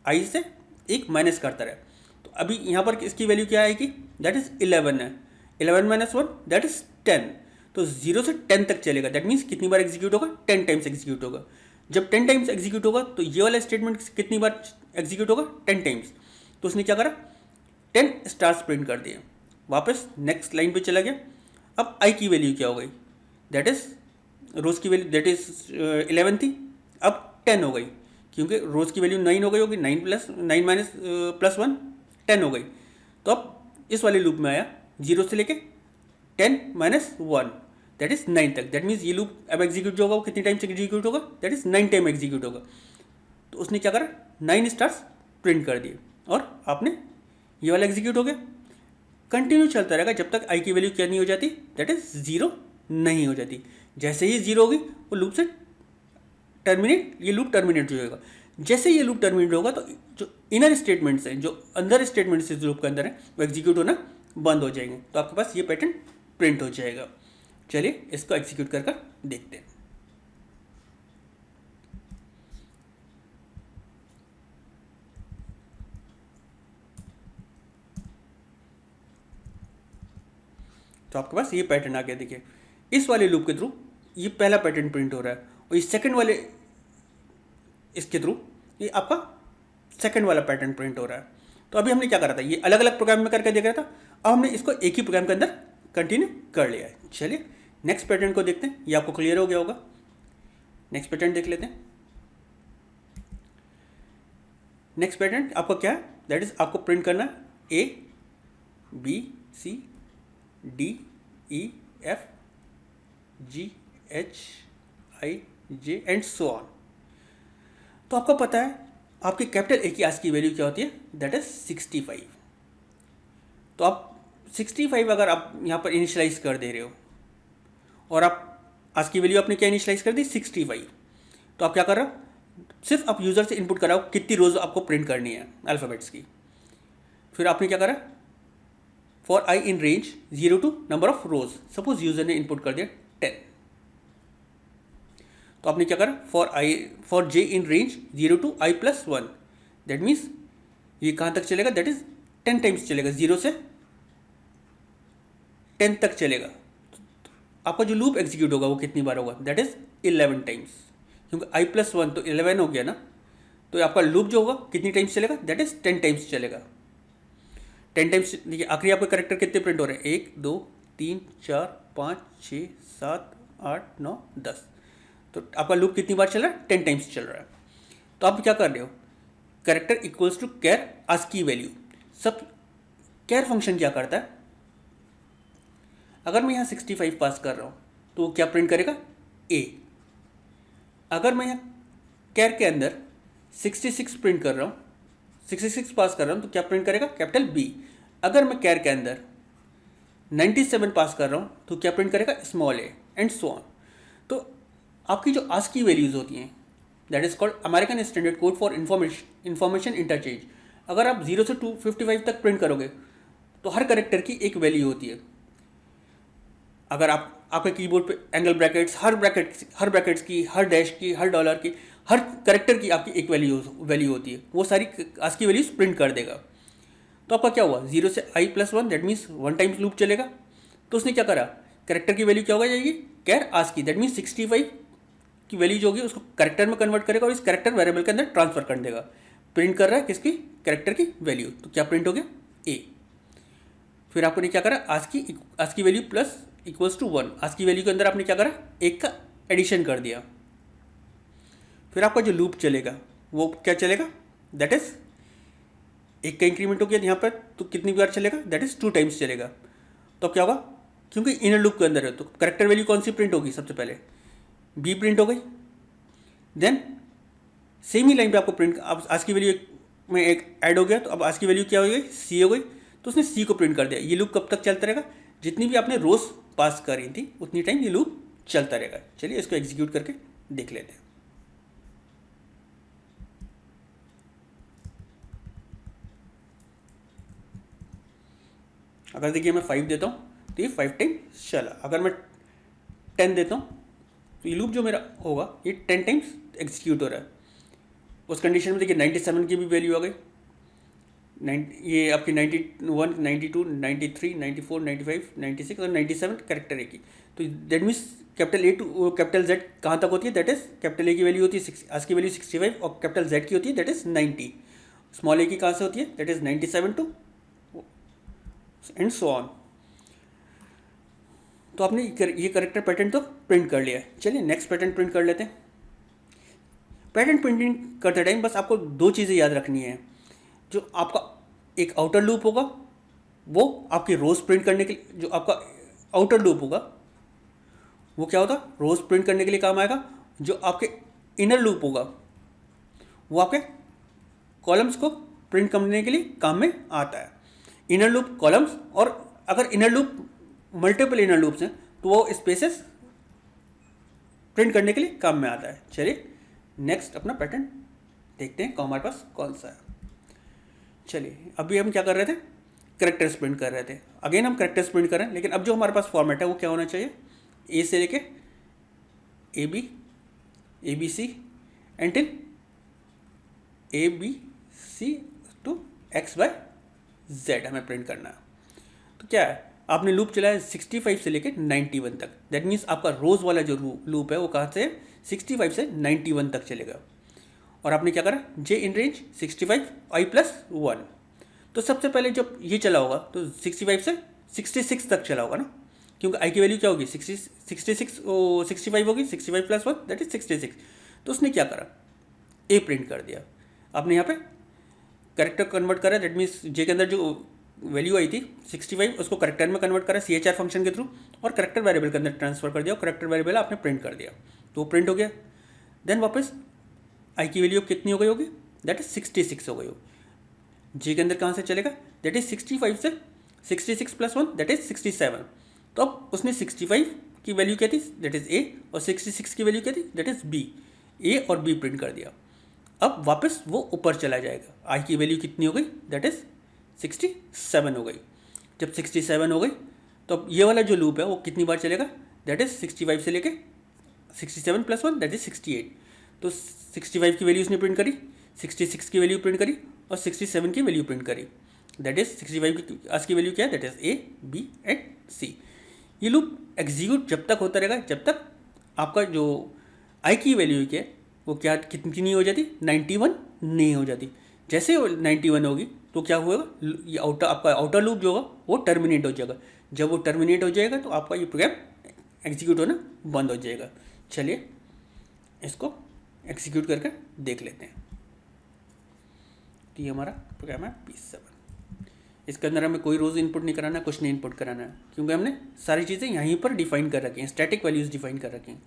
आई से एक माइनस करता रहे। तो अभी यहाँ पर इसकी वैल्यू क्या आएगी, दैट इज 11 है। 11 - 1 दैट इज 10। तो 0 से 10 तक चलेगा, दैट मीन्स कितनी बार एग्जीक्यूट होगा, 10 टाइम्स एग्जीक्यूट होगा। जब 10 टाइम्स एग्जीक्यूट होगा तो ये वाला स्टेटमेंट कितनी बार एग्जीक्यूट होगा, 10 टाइम्स। तो उसने क्या करा, 10 स्टार्स प्रिंट कर दिए। वापस नेक्स्ट लाइन पे चला गया। अब आई की वैल्यू क्या हो गई, दैट इज रोज की वैल्यू दैट इज 11 थी, अब 10 हो गई, क्योंकि रोज की वैल्यू 9 हो गई होगी, 9 + 1 10 हो गई। तो अब इस वाले लूप में आया 0 से लेके 10 - 1 दैट इज 9 तक। दैट मीन्स ये लूप अब एग्जीक्यूट जो होगा वो कितनी टाइम्स एग्जीक्यूट होगा, दैट इज 9 टाइम एग्जीक्यूट होगा। तो उसने क्या करा, 9 स्टार्स प्रिंट कर दिए और आपने ये वाला एग्जीक्यूट हो गया। कंटिन्यू चलता रहेगा जब तक आई की वैल्यू क्या नहीं हो जाती, दैट इज 0 नहीं हो जाती। जैसे ही 0 होगी वो लूप से टर्मिनेट, ये लूप टर्मिनेट हो जाएगा। जैसे ये लूप टर्मिनेट होगा तो जो इनर स्टेटमेंट्स हैं, जो अंदर स्टेटमेंट्स इस लूप के अंदर है, वो एग्जीक्यूट होना बंद हो जाएंगे। तो आपके पास ये पैटर्न प्रिंट हो जाएगा। चलिए इसको एग्जीक्यूट कर देखते हैं। तो आपके पास ये पैटर्न आ गया। देखिए इस वाले लूप के थ्रू ये पहला पैटर्न प्रिंट हो रहा है और इस सेकंड वाले इसके थ्रू ये आपका सेकंड वाला पैटर्न प्रिंट हो रहा है। तो अभी हमने क्या करा था, ये अलग अलग प्रोग्राम में करके देख रहा था। अब हमने इसको एक ही प्रोग्राम के अंदर कंटिन्यू कर लिया है। चलिए नेक्स्ट पैटर्न को देखते हैं, ये आपको क्लियर हो गया होगा। नेक्स्ट पैटर्न देख लेते हैं। नेक्स्ट पैटर्न आपको क्या है, दैट इज आपको प्रिंट करना ABCDEFGHIJ एंड सो ऑन। तो आपको पता है आपकी कैपिटल ए की आज की वैल्यू क्या होती है, दैट इज 65। तो आप 65 अगर आप यहाँ पर इनिशियलाइज कर दे रहे हो और आप आज की वैल्यू आपने क्या इनिशियलाइज कर दी, 65। तो आप क्या कर रहे हो, सिर्फ आप यूज़र से इनपुट कराओ कितनी रोज आपको प्रिंट करनी है अल्फ़ाबेट्स की। फिर आपने क्या करा, for I in range 0 to number of rose. Suppose user ने इनपुट कर दिया 10, तो आपने क्या करा, for J in range 0 to i+1। That means ये कहाँ तक चलेगा, दैट इज 10 टाइम्स चलेगा, 0 से 10 तक चलेगा। आपका जो लूप एग्जीक्यूट होगा वो कितनी बार होगा, दैट इज 11 टाइम्स, क्योंकि i+1 तो 11 हो गया ना। तो आपका लूप जो होगा कितनी टाइम्स चलेगा, दैट इज 10 टाइम्स चलेगा। 10 टाइम्स। देखिए आखिरी आपके करेक्टर कितने प्रिंट हो रहे हैं, 1 2 3 4 5 6 7 8 9 10। तो आपका लूप कितनी बार चल रहा है, 10 टाइम्स चल रहा है। तो आप क्या कर रहे हो, character equals to char ASCII value. सब कैर फंक्शन क्या करता है, अगर मैं यहाँ 65 पास कर रहा हूँ तो वो क्या प्रिंट करेगा, ए। अगर मैं यहाँ कैर के अंदर 66 प्रिंट कर रहा हूँ, 66 पास कर रहा हूँ तो क्या प्रिंट करेगा, कैपिटल बी। अगर मैं कैर के अंदर 97 पास कर रहा हूँ तो क्या प्रिंट करेगा, small A and so on. तो आपकी जो आस्की वैल्यूज़ होती हैं, that is called American standard code for information interchange. अगर आप 0 से 255 तक प्रिंट करोगे तो हर करेक्टर की एक वैल्यू होती है। अगर आप आपके कीबोर्ड पे एंगल ब्रैकेट्स, हर ब्रैकेट्स की, हर डैश की, हर डॉलर की, हर करेक्टर की आपकी एक वैल्यू होती है, वो सारी आस्की वैल्यूज प्रिंट कर देगा। तो आपका क्या हुआ, 0 से i+1 that means 1 times loop चलेगा। तो उसने क्या करा, करेक्टर की वैल्यू क्या होगा जाएगी, कैर आस्की, दैट मीन्स 65 की वैल्यू जो होगी उसको करेक्टर में कन्वर्ट करेगा और इस करेक्टर वेरिएबल के अंदर ट्रांसफर कर देगा। प्रिंट कर रहा है किसकी, करेक्टर की वैल्यू। तो क्या प्रिंट हो गया, ए। फिर आपने क्या करा, ASCII value plus equals to 1। ASCII value के अंदर आपने क्या करा, एक का एडिशन कर दिया। फिर आपका जो लूप चलेगा वो क्या चलेगा, दैट इज एक का इंक्रीमेंट हो गया यहाँ पर, तो कितनी बार चलेगा, दैट इज 2 टाइम्स चलेगा। तो क्या होगा, क्योंकि इनर लूप के अंदर है तो करेक्टर वैल्यू कौन सी प्रिंट होगी, सबसे पहले बी प्रिंट हो गई। देन सेम ही लाइन पे आपको प्रिंट, अब आज की वैल्यू में एक ऐड हो गया तो अब आज की वैल्यू क्या हो गई, सी हो गई। तो उसने सी को प्रिंट कर दिया। ये लूप कब तक चलता रहेगा, जितनी भी आपने रोज पास करी थी उतनी टाइम ये लूप चलता रहेगा। चलिए इसको एग्जीक्यूट करके देख लेते हैं। अगर देखिए मैं 5 देता हूँ तो ये 5 टाइम्स चला। अगर मैं 10 देता हूँ तो ये लूप जो मेरा होगा ये 10 टाइम्स एग्जीक्यूट हो रहा है। उस कंडीशन में देखिए 97 की भी वैल्यू आ गई, ये आपकी 91, 92, 93, 94, 95, 96 और 97 कैरेक्टर ए की। तो that means capital A to capital Z कहाँ तक होती है, दैट इज कैपिटल ए की वैल्यू होती है आज की वैल्यू 65 और कैपिटल जेड की होती है दैट इज 90। स्मॉल ए की कहाँ से होती है, that is 97 to and so on. तो आपने ये करेक्टर पैटर्न तो प्रिंट कर लिया है। चलिए नेक्स्ट पैटर्न प्रिंट कर लेते हैं। पैटर्न प्रिंटिंग करते टाइम बस आपको दो चीज़ें याद रखनी है। जो आपका एक आउटर लूप होगा वो आपकी रोज प्रिंट करने के लिए, जो आपका आउटर लूप होगा वो क्या होता है, रोज प्रिंट करने के लिए काम आएगा। जो आपके इनर लूप होगा वो आपके कॉलम्स को प्रिंट करने के लिए काम में आता है। इनर लूप कॉलम्स, और अगर inner loop multiple inner loops हैं तो वो स्पेसेस प्रिंट करने के लिए काम में आता है। चलिए नेक्स्ट अपना पैटर्न देखते हैं हमारे पास कौन सा है। चलिए अभी हम क्या कर रहे थे, करेक्टर्स प्रिंट कर रहे थे। अगेन हम करेक्टर्स प्रिंट कर रहे हैं, लेकिन अब जो हमारे पास फॉर्मेट है वो क्या होना चाहिए, ए से लेके A B C until A B C to X Y Z हमें प्रिंट करना है। तो क्या है, आपने लूप चलाया 65 से लेके 91 तक। दैट मीन्स आपका रोज वाला जो लूप है वो कहाँ से 65 से 91 तक चलेगा। और आपने क्या करा, j in range 65 I plus 1। तो सबसे पहले जब ये चला होगा तो 65 से 66 तक चला होगा ना, क्योंकि आई की वैल्यू क्या होगी 65 होगी, 65 प्लस 1 दैट इज 66। तो उसने क्या करा, ए प्रिंट कर दिया। आपने यहाँ पे करेक्टर कन्वर्ट करा, दैट मीन्स जे के अंदर जो वैल्यू आई थी 65 उसको करेक्टर में कन्वर्ट करा CHR फंक्शन के थ्रू, और करेक्टर वेरिएबल के अंदर ट्रांसफर कर दिया, और करेक्टर वेरिएबल आपने प्रिंट कर दिया तो वो प्रिंट हो गया। देन वापस आई की वैल्यू कितनी हो गई होगी, दैट इज 66 हो गई होगी। जे के अंदर कहाँ से चलेगा, दैट इज 65 से 66 प्लस 1 दैट इज 67। तो अब उसने 65 की वैल्यू क्या थी, दैट इज ए, और 66 की वैल्यू क्या थी, दैट इज बी। ए और बी प्रिंट कर दिया। अब वापस वो ऊपर चला जाएगा, आई की वैल्यू कितनी हो गई, दैट इज 67 हो गई। जब 67 हो गई तो अब ये वाला जो लूप है वो कितनी बार चलेगा, दैट इज 65 से लेके 67 प्लस 1 दैट इज 68। तो 65 की वैल्यू उसने प्रिंट करी, 66 की वैल्यू प्रिंट करी, और 67 की वैल्यू प्रिंट करी। दैट इज 65 की आज की वैल्यू क्या है, that is A B and C. ये लूप एग्जीक्यूट जब तक होता रहेगा जब तक आपका जो आई की वैल्यू है वो क्या कितनी नहीं हो जाती, 91 नहीं हो जाती। जैसे वो 91 होगी तो क्या होगा, ये आपका आउटर लूप जो होगा वो टर्मिनेट हो जाएगा। जब वो टर्मिनेट हो जाएगा तो आपका ये प्रोग्राम एग्जीक्यूट होना बंद हो जाएगा। चलिए इसको एग्जीक्यूट करके देख लेते हैं। तो ये हमारा प्रोग्राम है P7। इसके अंदर हमें कोई रोज़ इनपुट नहीं कराना है, कुछ नहीं इनपुट कराना है, क्योंकि हमने सारी चीज़ें यहीं पर डिफाइन कर रखी हैं, स्टैटिक वैल्यूज़ डिफाइन कर रखी हैं।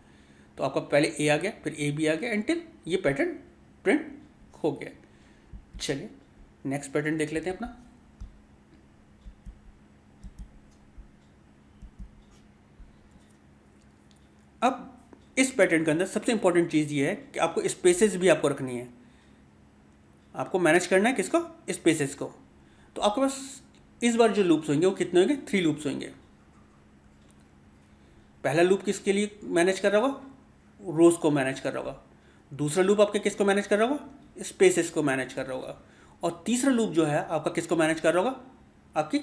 तो आपका पहले ए आ गया, फिर ए बी आ गया, एंटिल ये पैटर्न प्रिंट हो गया। चलिए नेक्स्ट पैटर्न देख लेते हैं अपना। अब इस पैटर्न के अंदर सबसे इंपॉर्टेंट चीज़ ये है कि आपको स्पेसेस भी आपको रखनी है, आपको मैनेज करना है किसको, स्पेसेस को। तो आपके पास इस बार जो लूप्स होंगे वो कितने होंगे, 3 लूप्स होंगे। पहला लूप किसके लिए मैनेज कर रहा होगा, रोज को मैनेज कर रहा होगा। दूसरा लूप आपके किसको मैनेज कर रहा होगा, स्पेसेस को मैनेज कर रहा होगा। और तीसरा लूप जो है आपका किसको मैनेज कर रहा होगा, आपकी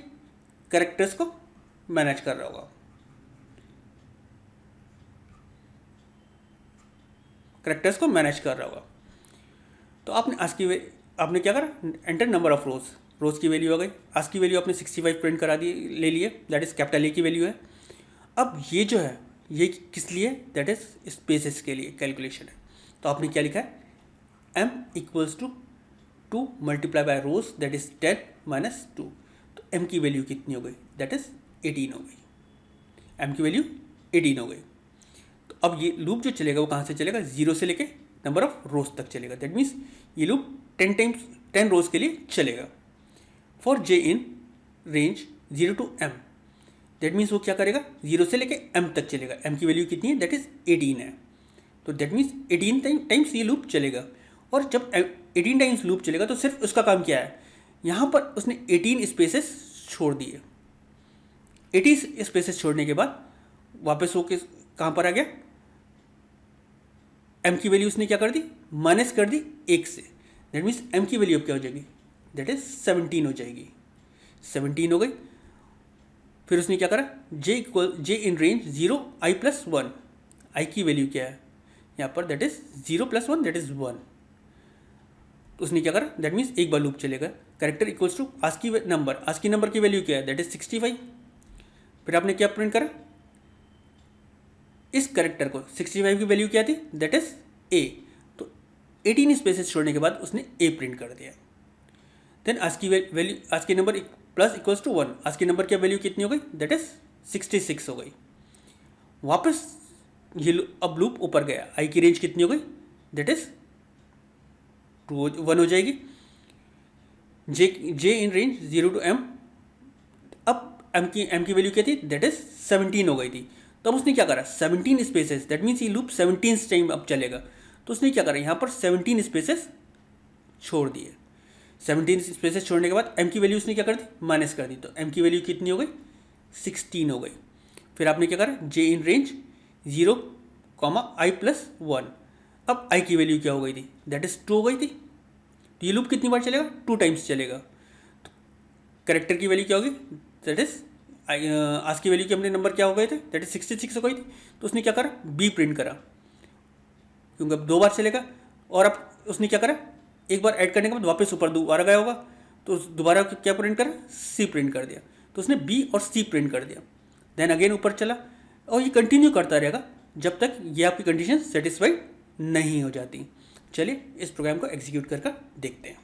कैरेक्टर्स को मैनेज कर रहा होगा। कैरेक्टर्स को मैनेज कर रहा होगा। तो आपने आपने क्या करा, एंटर नंबर ऑफ रोज की वैल्यू आ गई। आज की वैल्यू आपने 65 प्रिंट करा दी, ले लिए, दैट इज कैपिटल ए की वैल्यू है। अब ये जो है ये किस लिए, दैट इज स्पेसेस के लिए कैलकुलेशन है। तो आपने क्या लिखा है, m equals to 2 multiply by rows that is 10 minus 2। तो m की वैल्यू कितनी हो गई, दैट इज 18 हो गई। m की वैल्यू 18 हो गई। तो अब ये लूप जो चलेगा वो कहाँ से चलेगा, 0 से लेके नंबर ऑफ रोज तक चलेगा। दैट मीन्स ये लूप 10 रोज के लिए चलेगा। For j in range 0 to m, that means वो क्या करेगा, 0 से लेके m तक चलेगा। m की वैल्यू कितनी है, दैट इज 18 है। तो दैट मीन्स 18 टाइम्स ये लूप चलेगा। और जब 18 टाइम्स लूप चलेगा तो सिर्फ उसका काम क्या है, यहाँ पर उसने 18 स्पेसेस छोड़ दिए। 80 स्पेसेस छोड़ने के बाद वापस वो कहाँ पर आ गया, m की वैल्यू उसने क्या कर दी, माइनस कर दी 1 से। दैट मीन्स m की वैल्यू अब क्या हो जाएगी, दैट इज 17 हो जाएगी, 17 हो गई। फिर उसने क्या करा, j in range 0 i plus 1, i की वैल्यू क्या है यहाँ पर, that is 0 plus 1 that is 1। तो उसने क्या करा, दैट मीन्स एक बार लूप चलेगा, character equals to ASCII number की वैल्यू क्या है, दैट इज 65। फिर आपने क्या प्रिंट करा, इस कैरेक्टर को 65 की वैल्यू क्या थी, दैट इज a। तो 18 स्पेसेस छोड़ने के बाद उसने a प्रिंट कर दिया। Then ASCII number plus equals to 1, ASCII number की वैल्यू कितनी हो गई, दैट इज 66 हो गई। वापस ये अब लूप ऊपर गया, i की रेंज कितनी हो गई, दैट इज 1 हो जाएगी। j in range 0 to m, अब m की वैल्यू क्या थी, दैट इज 17 हो गई थी। तो अब उसने क्या करा, 17 स्पेसेस, दैट मीन्स ये लूप 17 टाइम अब चलेगा। तो उसने क्या करा, यहाँ पर 17 स्पेसेस छोड़ दिए। 17 स्पेसेस छोड़ने के बाद m की वैल्यू उसने क्या कर दी, माइनस कर दी। तो m की वैल्यू कितनी हो गई, 16 हो गई। फिर आपने क्या करा, j in range 0 i plus 1, अब i की वैल्यू क्या हो गई थी, दैट इज 2 हो गई थी। तो ये लूप कितनी बार चलेगा, 2 टाइम्स चलेगा। तो करेक्टर की वैल्यू क्या होगी, दैट इज आज की वैल्यू के हमने नंबर क्या हो गए थे, दैट इज 66 हो गई थी। तो उसने क्या करा, b प्रिंट करा, क्योंकि अब 2 बार चलेगा। और अब उसने क्या करा, एक बार ऐड करने के बाद वापस ऊपर दोबारा गया होगा, तो दोबारा क्या प्रिंट करा, c प्रिंट कर दिया। तो उसने b और c प्रिंट कर दिया। देन अगेन ऊपर चला, और ये कंटिन्यू करता रहेगा जब तक ये आपकी कंडीशन सेटिस्फाइड नहीं हो जाती। चलिए इस प्रोग्राम को एग्जीक्यूट करके देखते हैं।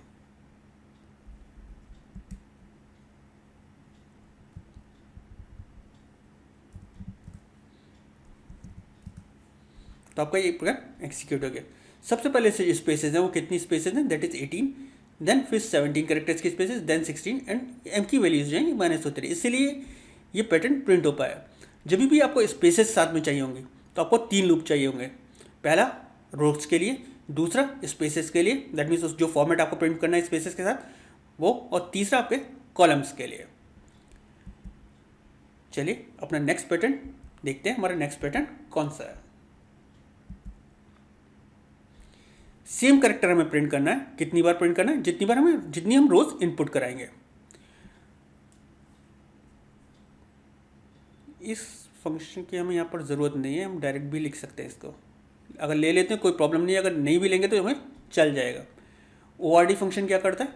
तो आपका ये प्रोग्राम एग्जीक्यूट हो गया। सबसे पहले से स्पेसेस हैं वो कितनी स्पेसेस हैं, दैट इज 18, देन फिर 17 कैरेक्टर्स की स्पेसेस, देन 16 एंड m की वैल्यूज जो हैं -3। इसलिए ये पैटर्न प्रिंट हो पाया। जब भी आपको स्पेसेस साथ में चाहिए होंगे तो आपको 3 लूप चाहिए होंगे। पहला रोज के लिए, दूसरा स्पेसेस के लिए, दैट मीन्स जो फॉर्मेट आपको प्रिंट करना है स्पेसेस के साथ वो, और तीसरा आपके कॉलम्स के लिए। चलिए अपना नेक्स्ट पैटर्न देखते हैं, हमारा नेक्स्ट पैटर्न कौन सा है। सेम कैरेक्टर हमें प्रिंट करना है, कितनी बार प्रिंट करना है, जितनी हम रोज इनपुट कराएंगे। इस फंक्शन की हमें यहाँ पर ज़रूरत नहीं है, हम डायरेक्ट भी लिख सकते हैं इसको। अगर ले लेते हैं कोई प्रॉब्लम नहीं है, अगर नहीं भी लेंगे तो हमें चल जाएगा। ORD फंक्शन क्या करता है,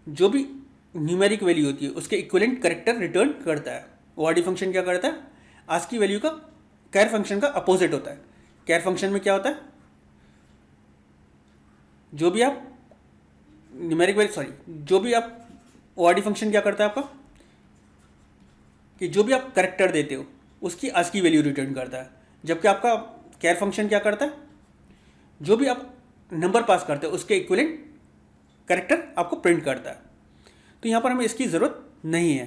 जो भी न्यूमेरिक वैल्यू होती है उसके इक्विवेलेंट कैरेक्टर रिटर्न करता है। ORD फंक्शन क्या करता है, आज की वैल्यू का कैर फंक्शन का अपोजिट होता है। कैर फंक्शन में क्या होता है, जो भी आप ORD फंक्शन क्या करता है आपका, कि जो भी आप कैरेक्टर देते हो उसकी आज की वैल्यू रिटर्न करता है। जबकि आपका कैर फंक्शन क्या करता है, जो भी आप नंबर पास करते हो उसके इक्विवेलेंट कैरेक्टर आपको प्रिंट करता है। तो यहाँ पर हमें इसकी ज़रूरत नहीं है।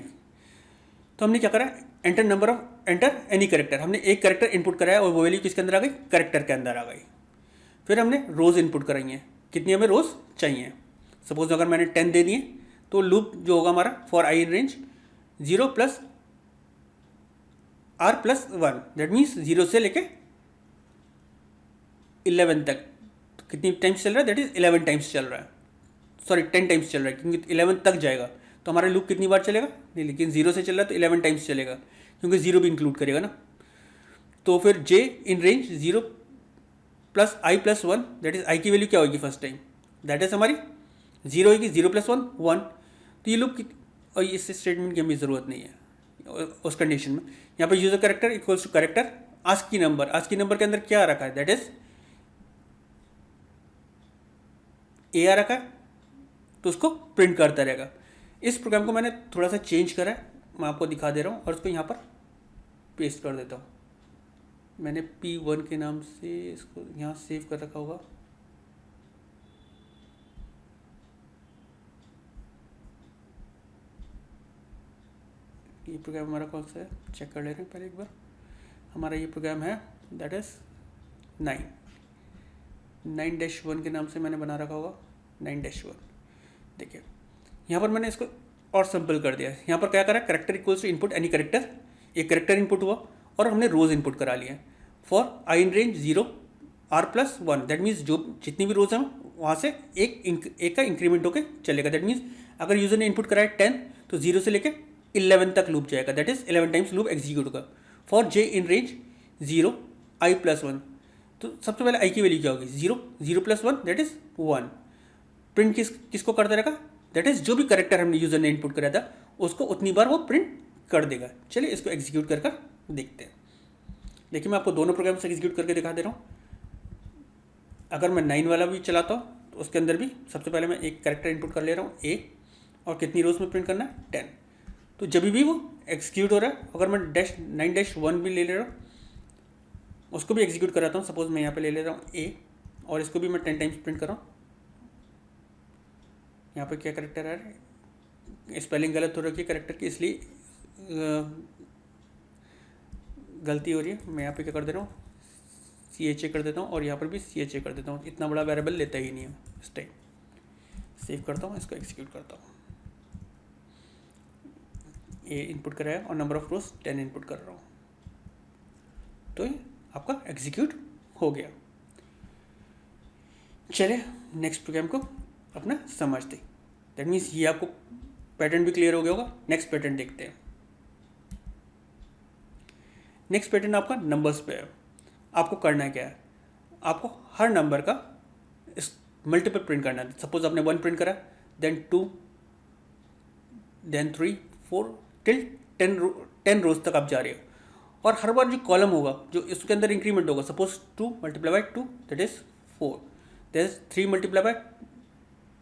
तो हमने क्या करा, एंटर एनी कैरेक्टर, हमने एक कैरेक्टर इनपुट कराया और वो वैल्यू किसके अंदर आ गई, कैरेक्टर के अंदर आ गई। फिर हमने रोज़ इनपुट कराई हैं, कितनी हमें रोज़ चाहिए। सपोज अगर मैंने 10 दे दिए तो लूप जो होगा हमारा for i in range 0 plus r plus 1, that means 0 से लेके 11 तक। तो कितनी टाइम्स चल रहा है, दैट इज 11 टाइम्स चल रहा है, सॉरी 10 टाइम्स चल रहा है, क्योंकि 11 तक जाएगा। तो हमारा लूप कितनी बार चलेगा, नहीं लेकिन 0 से चल रहा है तो 11 टाइम्स चलेगा, क्योंकि 0 भी इंक्लूड करेगा ना। तो फिर j in range 0 plus i plus 1, that is i की वैल्यू क्या होगी फर्स्ट टाइम, दैट इज हमारी 0 होगी, 0 प्लस 1 1। तो ये लूप और इस स्टेटमेंट की हमें ज़रूरत नहीं है उस कंडीशन में। यहाँ पर user character equals to character ASCII number के अंदर क्या आ रखा है, दैट इज a आ रखा है, तो उसको प्रिंट करता रहेगा। इस प्रोग्राम को मैंने थोड़ा सा चेंज करा है, मैं आपको दिखा दे रहा हूँ और उसको यहाँ पर पेस्ट कर देता हूँ। मैंने P1 के नाम से इसको यहाँ सेव कर रखा होगा। ये प्रोग्राम हमारा कौन सा है, चेक कर ले रहे हैं पहले एक बार। हमारा ये प्रोग्राम है दैट इज़ 9-1 के नाम से मैंने बना रखा होगा, 9-1। देखिए यहाँ पर मैंने इसको और सिंपल कर दिया। यहाँ पर क्या करा, character equals to input any character, एक करेक्टर इनपुट हुआ और हमने रोज इनपुट करा लिया। For I in range 0 r+1, that means जो जितनी भी रोज हैं वहाँ से एक का इंक्रीमेंट होकर चलेगा। दैट मीन्स अगर यूजर ने इनपुट कराया 10 तो 0 से लेकर 11 तक लूप जाएगा, that is 11 times loop execute होगा। For j in range 0 i+1, तो सबसे पहले i की वैल्यू क्या होगी, 0 0+1 दैट इज 1। प्रिंट किसको करता रहेगा, दैट इज जो भी करेक्टर हमने यूजर ने इनपुट कराया था उसको उतनी बार वो प्रिंट कर देगा। चलिए इसको एग्जीक्यूट कर देखते हैं। देखिए मैं आपको दोनों प्रोग्राम्स एग्जीक्यूट करके दिखा दे रहा हूँ। अगर मैं 9 वाला भी चलाता हूँ तो उसके अंदर भी सबसे पहले मैं एक करेक्टर इनपुट कर ले रहा हूँ a, और कितनी रोज में प्रिंट करना है 10। तो जब भी वो एग्जीक्यूट हो रहा है, अगर मैं 9-1 भी ले रहा हूँ उसको भी एग्जीक्यूट कराता हूँ। सपोज मैं यहाँ पे ले ले रहा हूँ a और इसको भी मैं 10 टाइम्स प्रिंट कर रहा हूँ। यहाँ पे क्या करेक्टर आ रहा है, स्पेलिंग गलत हो रखी है करेक्टर की, इसलिए गलती हो रही है। मैं यहाँ पे क्या कर दे रहा हूँ, CHA कर देता हूँ और यहाँ पर भी CHA कर देता हूँ। इतना बड़ा वेरिएबल लेता ही नहीं है इस टाइम। सेव करता हूँ, इसको एग्जीक्यूट करता हूँ। ए इनपुट कराया और नंबर ऑफ रोज 10 इनपुट कर रहा हूँ, तो ये आपका एग्जीक्यूट हो गया। चलिए नेक्स्ट प्रोग्राम को अपना समझते। दैट मीन्स ये आपको पैटर्न भी क्लियर हो गया होगा। नेक्स्ट पैटर्न देखते हैं। नेक्स्ट पैटर्न आपका नंबर्स पे है। आपको करना क्या है, आपको हर नंबर का इस मल्टीपल प्रिंट करना है। सपोज आपने 1 प्रिंट करा, देन 2, देन 3, 4 टिल 10 रोज तक आप जा रहे हो। और हर बार जो कॉलम होगा जो इसके अंदर इंक्रीमेंट होगा, suppose 2 × 2 that is 4, that is 3 ×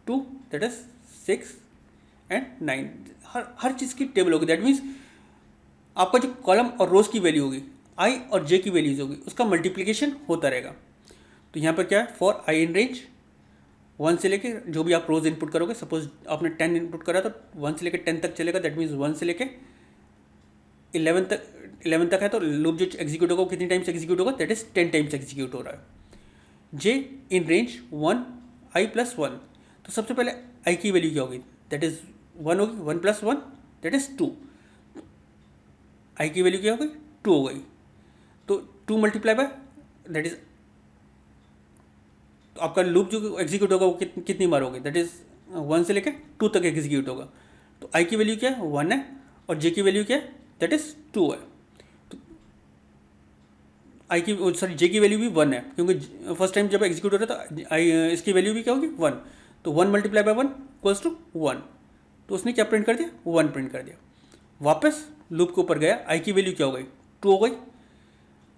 2 that is 6 and 9। हर चीज़ की टेबल होगी। दैट मीन्स आपका जो कॉलम और रोज की वैल्यू होगी, i और j की वैल्यूज होगी, उसका मल्टीप्लिकेशन होता रहेगा। तो यहाँ पर क्या है, फॉर i इन रेंज 1 से लेके जो भी आप रोज इनपुट करोगे, सपोज आपने 10 इनपुट करा तो 1 से लेकर 10 तक चलेगा। दैट मीन्स 1 से लेके 11 तक है तो लूप जो एग्जीक्यूट होगा वो कितनी टाइम्स एग्जीक्यूट होगा, दैट इज 10 टाइम्स एग्जीक्यूट हो रहा है। j इन रेंज 1 i+1, तो सबसे पहले i की वैल्यू क्या होगी, दैट इज 1 होगी। 1 + 1 दैट इज 2। i की वैल्यू क्या हो गई, 2 हो गई। तो 2 × दैट इज, तो आपका लूप जो एग्जीक्यूट होगा वो कितनी बार होगी, दैट इज 1 से लेकर 2 तक एग्जीक्यूट होगा। तो i की वैल्यू क्या है, 1 है, और j की वैल्यू क्या है, दैट इज 2 है। तो j की वैल्यू भी 1 है, क्योंकि फर्स्ट टाइम जब एग्जीक्यूट हो रहा था इसकी वैल्यू भी क्या होगी, 1। तो 1 × 1 = 1। तो उसने क्या प्रिंट कर दिया, 1 प्रिंट कर दिया। वापस लूप के ऊपर गया, i की वैल्यू क्या हो गई, 2 हो गई।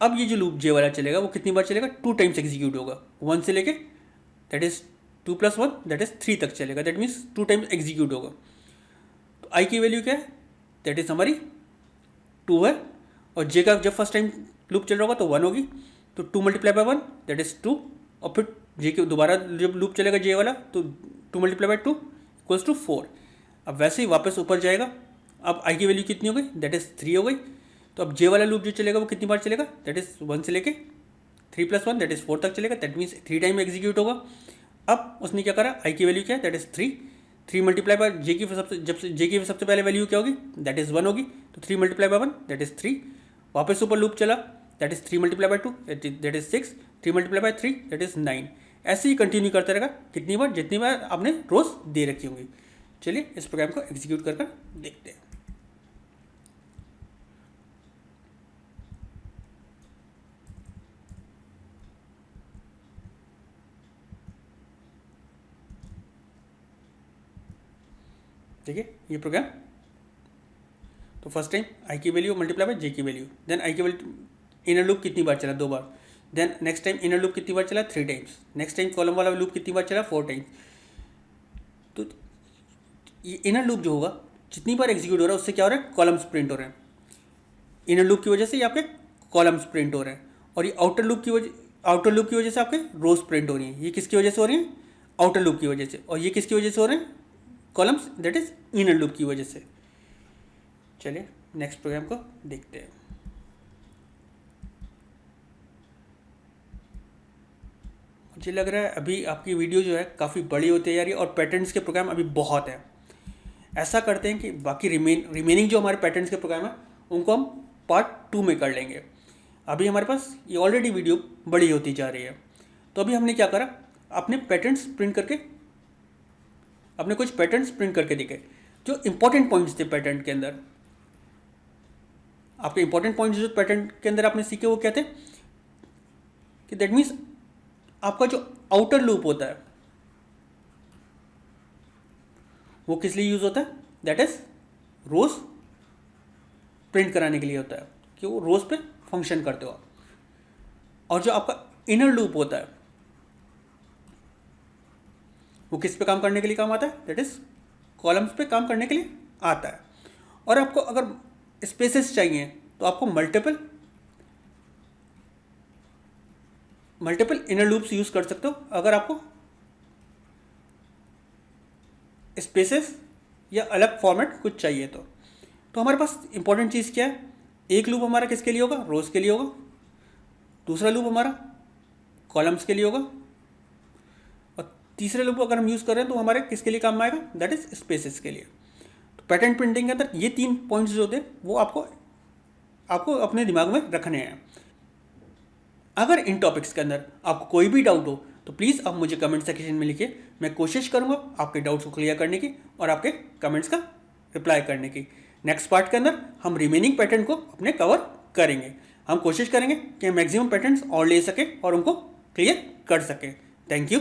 अब ये जो लूप j वाला चलेगा वो कितनी बार चलेगा, 2 टाइम्स एग्जीक्यूट होगा। 1 से लेके दैट इज 2 + 1 दैट इज 3 तक चलेगा। दैट मीन्स 2 टाइम्स एग्जीक्यूट होगा। तो i की वैल्यू क्या है, दैट इज हमारी 2 है, और j का जब फर्स्ट टाइम लूप चल रहा होगा तो 1 होगी। तो 2 × 1 दैट इज 2, और फिर j के दोबारा जब लूप चलेगा j वाला तो 2 × 2 = 4। अब वैसे ही वापस ऊपर जाएगा। अब i की वैल्यू कितनी हो गई, दैट इज 3 हो गई। तो अब j वाला लूप जो चलेगा वो कितनी बार चलेगा, दैट इज 1 से लेके 3 + 1 दैट इज 4 तक चलेगा। दैट मीन्स 3 टाइम एग्जीक्यूट होगा। अब उसने क्या करा, i की वैल्यू क्या है, दैट इज 3 × j की सबसे पहले वैल्यू क्या होगी, दैट इज 1 होगी। तो 3 × 1 दैट इज 3। वापस ऊपर लूप चला, that is 3 × 2 that is 6, 3 × 3 that is 9। ऐसे ही कंटिन्यू करता रहेगा कितनी बार, जितनी बार आपने रोज दे रखी होंगी। चलिए इस प्रोग्राम को एग्जीक्यूट कर देखते हैं। देखिए ये प्रोग्राम, तो फर्स्ट टाइम i की वैल्यू × j की वैल्यू, देन i की वैल्यू इनर लूप कितनी बार चला, 2 बार। Then next time inner loop कितनी बार चला, 3 टाइम्स। नेक्स्ट टाइम कॉलम वाला लूप कितनी बार चला, 4 टाइम्स। तो ये इनर लूप जो होगा जितनी बार एग्जीक्यूट हो रहा है उससे क्या हो रहा है, कॉलम्स प्रिंट हो रहे हैं। इनर लूप की वजह से ये आपके कॉलम्स प्रिंट हो रहे हैं, और ये आउटर लूप की वजह से आपके रोज प्रिंट हो रही हैं। ये किसकी वजह से हो रही हैं, आउटर लूप की वजह से। और ये किसकी वजह से हो रहे हैं, columns, that is inner loop की वजह से। चलिए नेक्स्ट प्रोग्राम को देखते हैं। मुझे लग रहा है अभी आपकी वीडियो जो है काफ़ी बड़ी होती जा रही है, और पैटर्न्स के प्रोग्राम अभी बहुत है। ऐसा करते हैं कि बाकी रिमेनिंग जो हमारे पैटर्न्स के प्रोग्राम है उनको हम पार्ट 2 में कर लेंगे। अभी हमारे पास ये ऑलरेडी वीडियो बड़ी होती जा रही है। तो अभी हमने क्या करा, अपने पैटर्न्स प्रिंट करके, अपने कुछ पैटर्न्स प्रिंट करके दिखे जो इंपॉर्टेंट पॉइंट्स थे पैटर्न के अंदर। आपके इंपॉर्टेंट पॉइंट्स जो पैटर्न के अंदर आपने सीखे वो क्या थे कि दैट मीन्स आपका जो आउटर लूप होता है वो किस लिए यूज होता है, दैट इज रोज प्रिंट कराने के लिए होता है कि वो रोज पे फंक्शन करते हो। और जो आपका इनर लूप होता है वो किस पे काम करने के लिए काम आता है, दैट इज कॉलम्स पे काम करने के लिए आता है। और आपको अगर स्पेसेस चाहिए तो आपको मल्टीपल इनर लूप्स यूज कर सकते हो अगर आपको स्पेसेस या अलग फॉर्मेट कुछ चाहिए तो हमारे पास इंपॉर्टेंट चीज़ क्या है, एक लूप हमारा किसके लिए होगा, रोज के लिए होगा। दूसरा लूप हमारा कॉलम्स के लिए होगा। और तीसरे लूप अगर हम यूज़ कर रहे हैं तो हमारे किसके लिए काम में आएगा, दैट इज स्पेसेस के लिए। तो पैटर्न प्रिंटिंग के अंदर ये 3 पॉइंट्स जो होते हैं वो आपको अपने दिमाग में रखने हैं। अगर इन टॉपिक्स के अंदर आपको कोई भी डाउट हो तो प्लीज़ आप मुझे कमेंट सेक्शन में लिखिए। मैं कोशिश करूंगा आपके डाउट्स को क्लियर करने की और आपके कमेंट्स का रिप्लाई करने की। नेक्स्ट पार्ट के अंदर हम रिमेनिंग पैटर्न को अपने कवर करेंगे। हम कोशिश करेंगे कि मैक्सिमम पैटर्न्स और ले सकें और उनको क्लियर कर सकें। Thank you.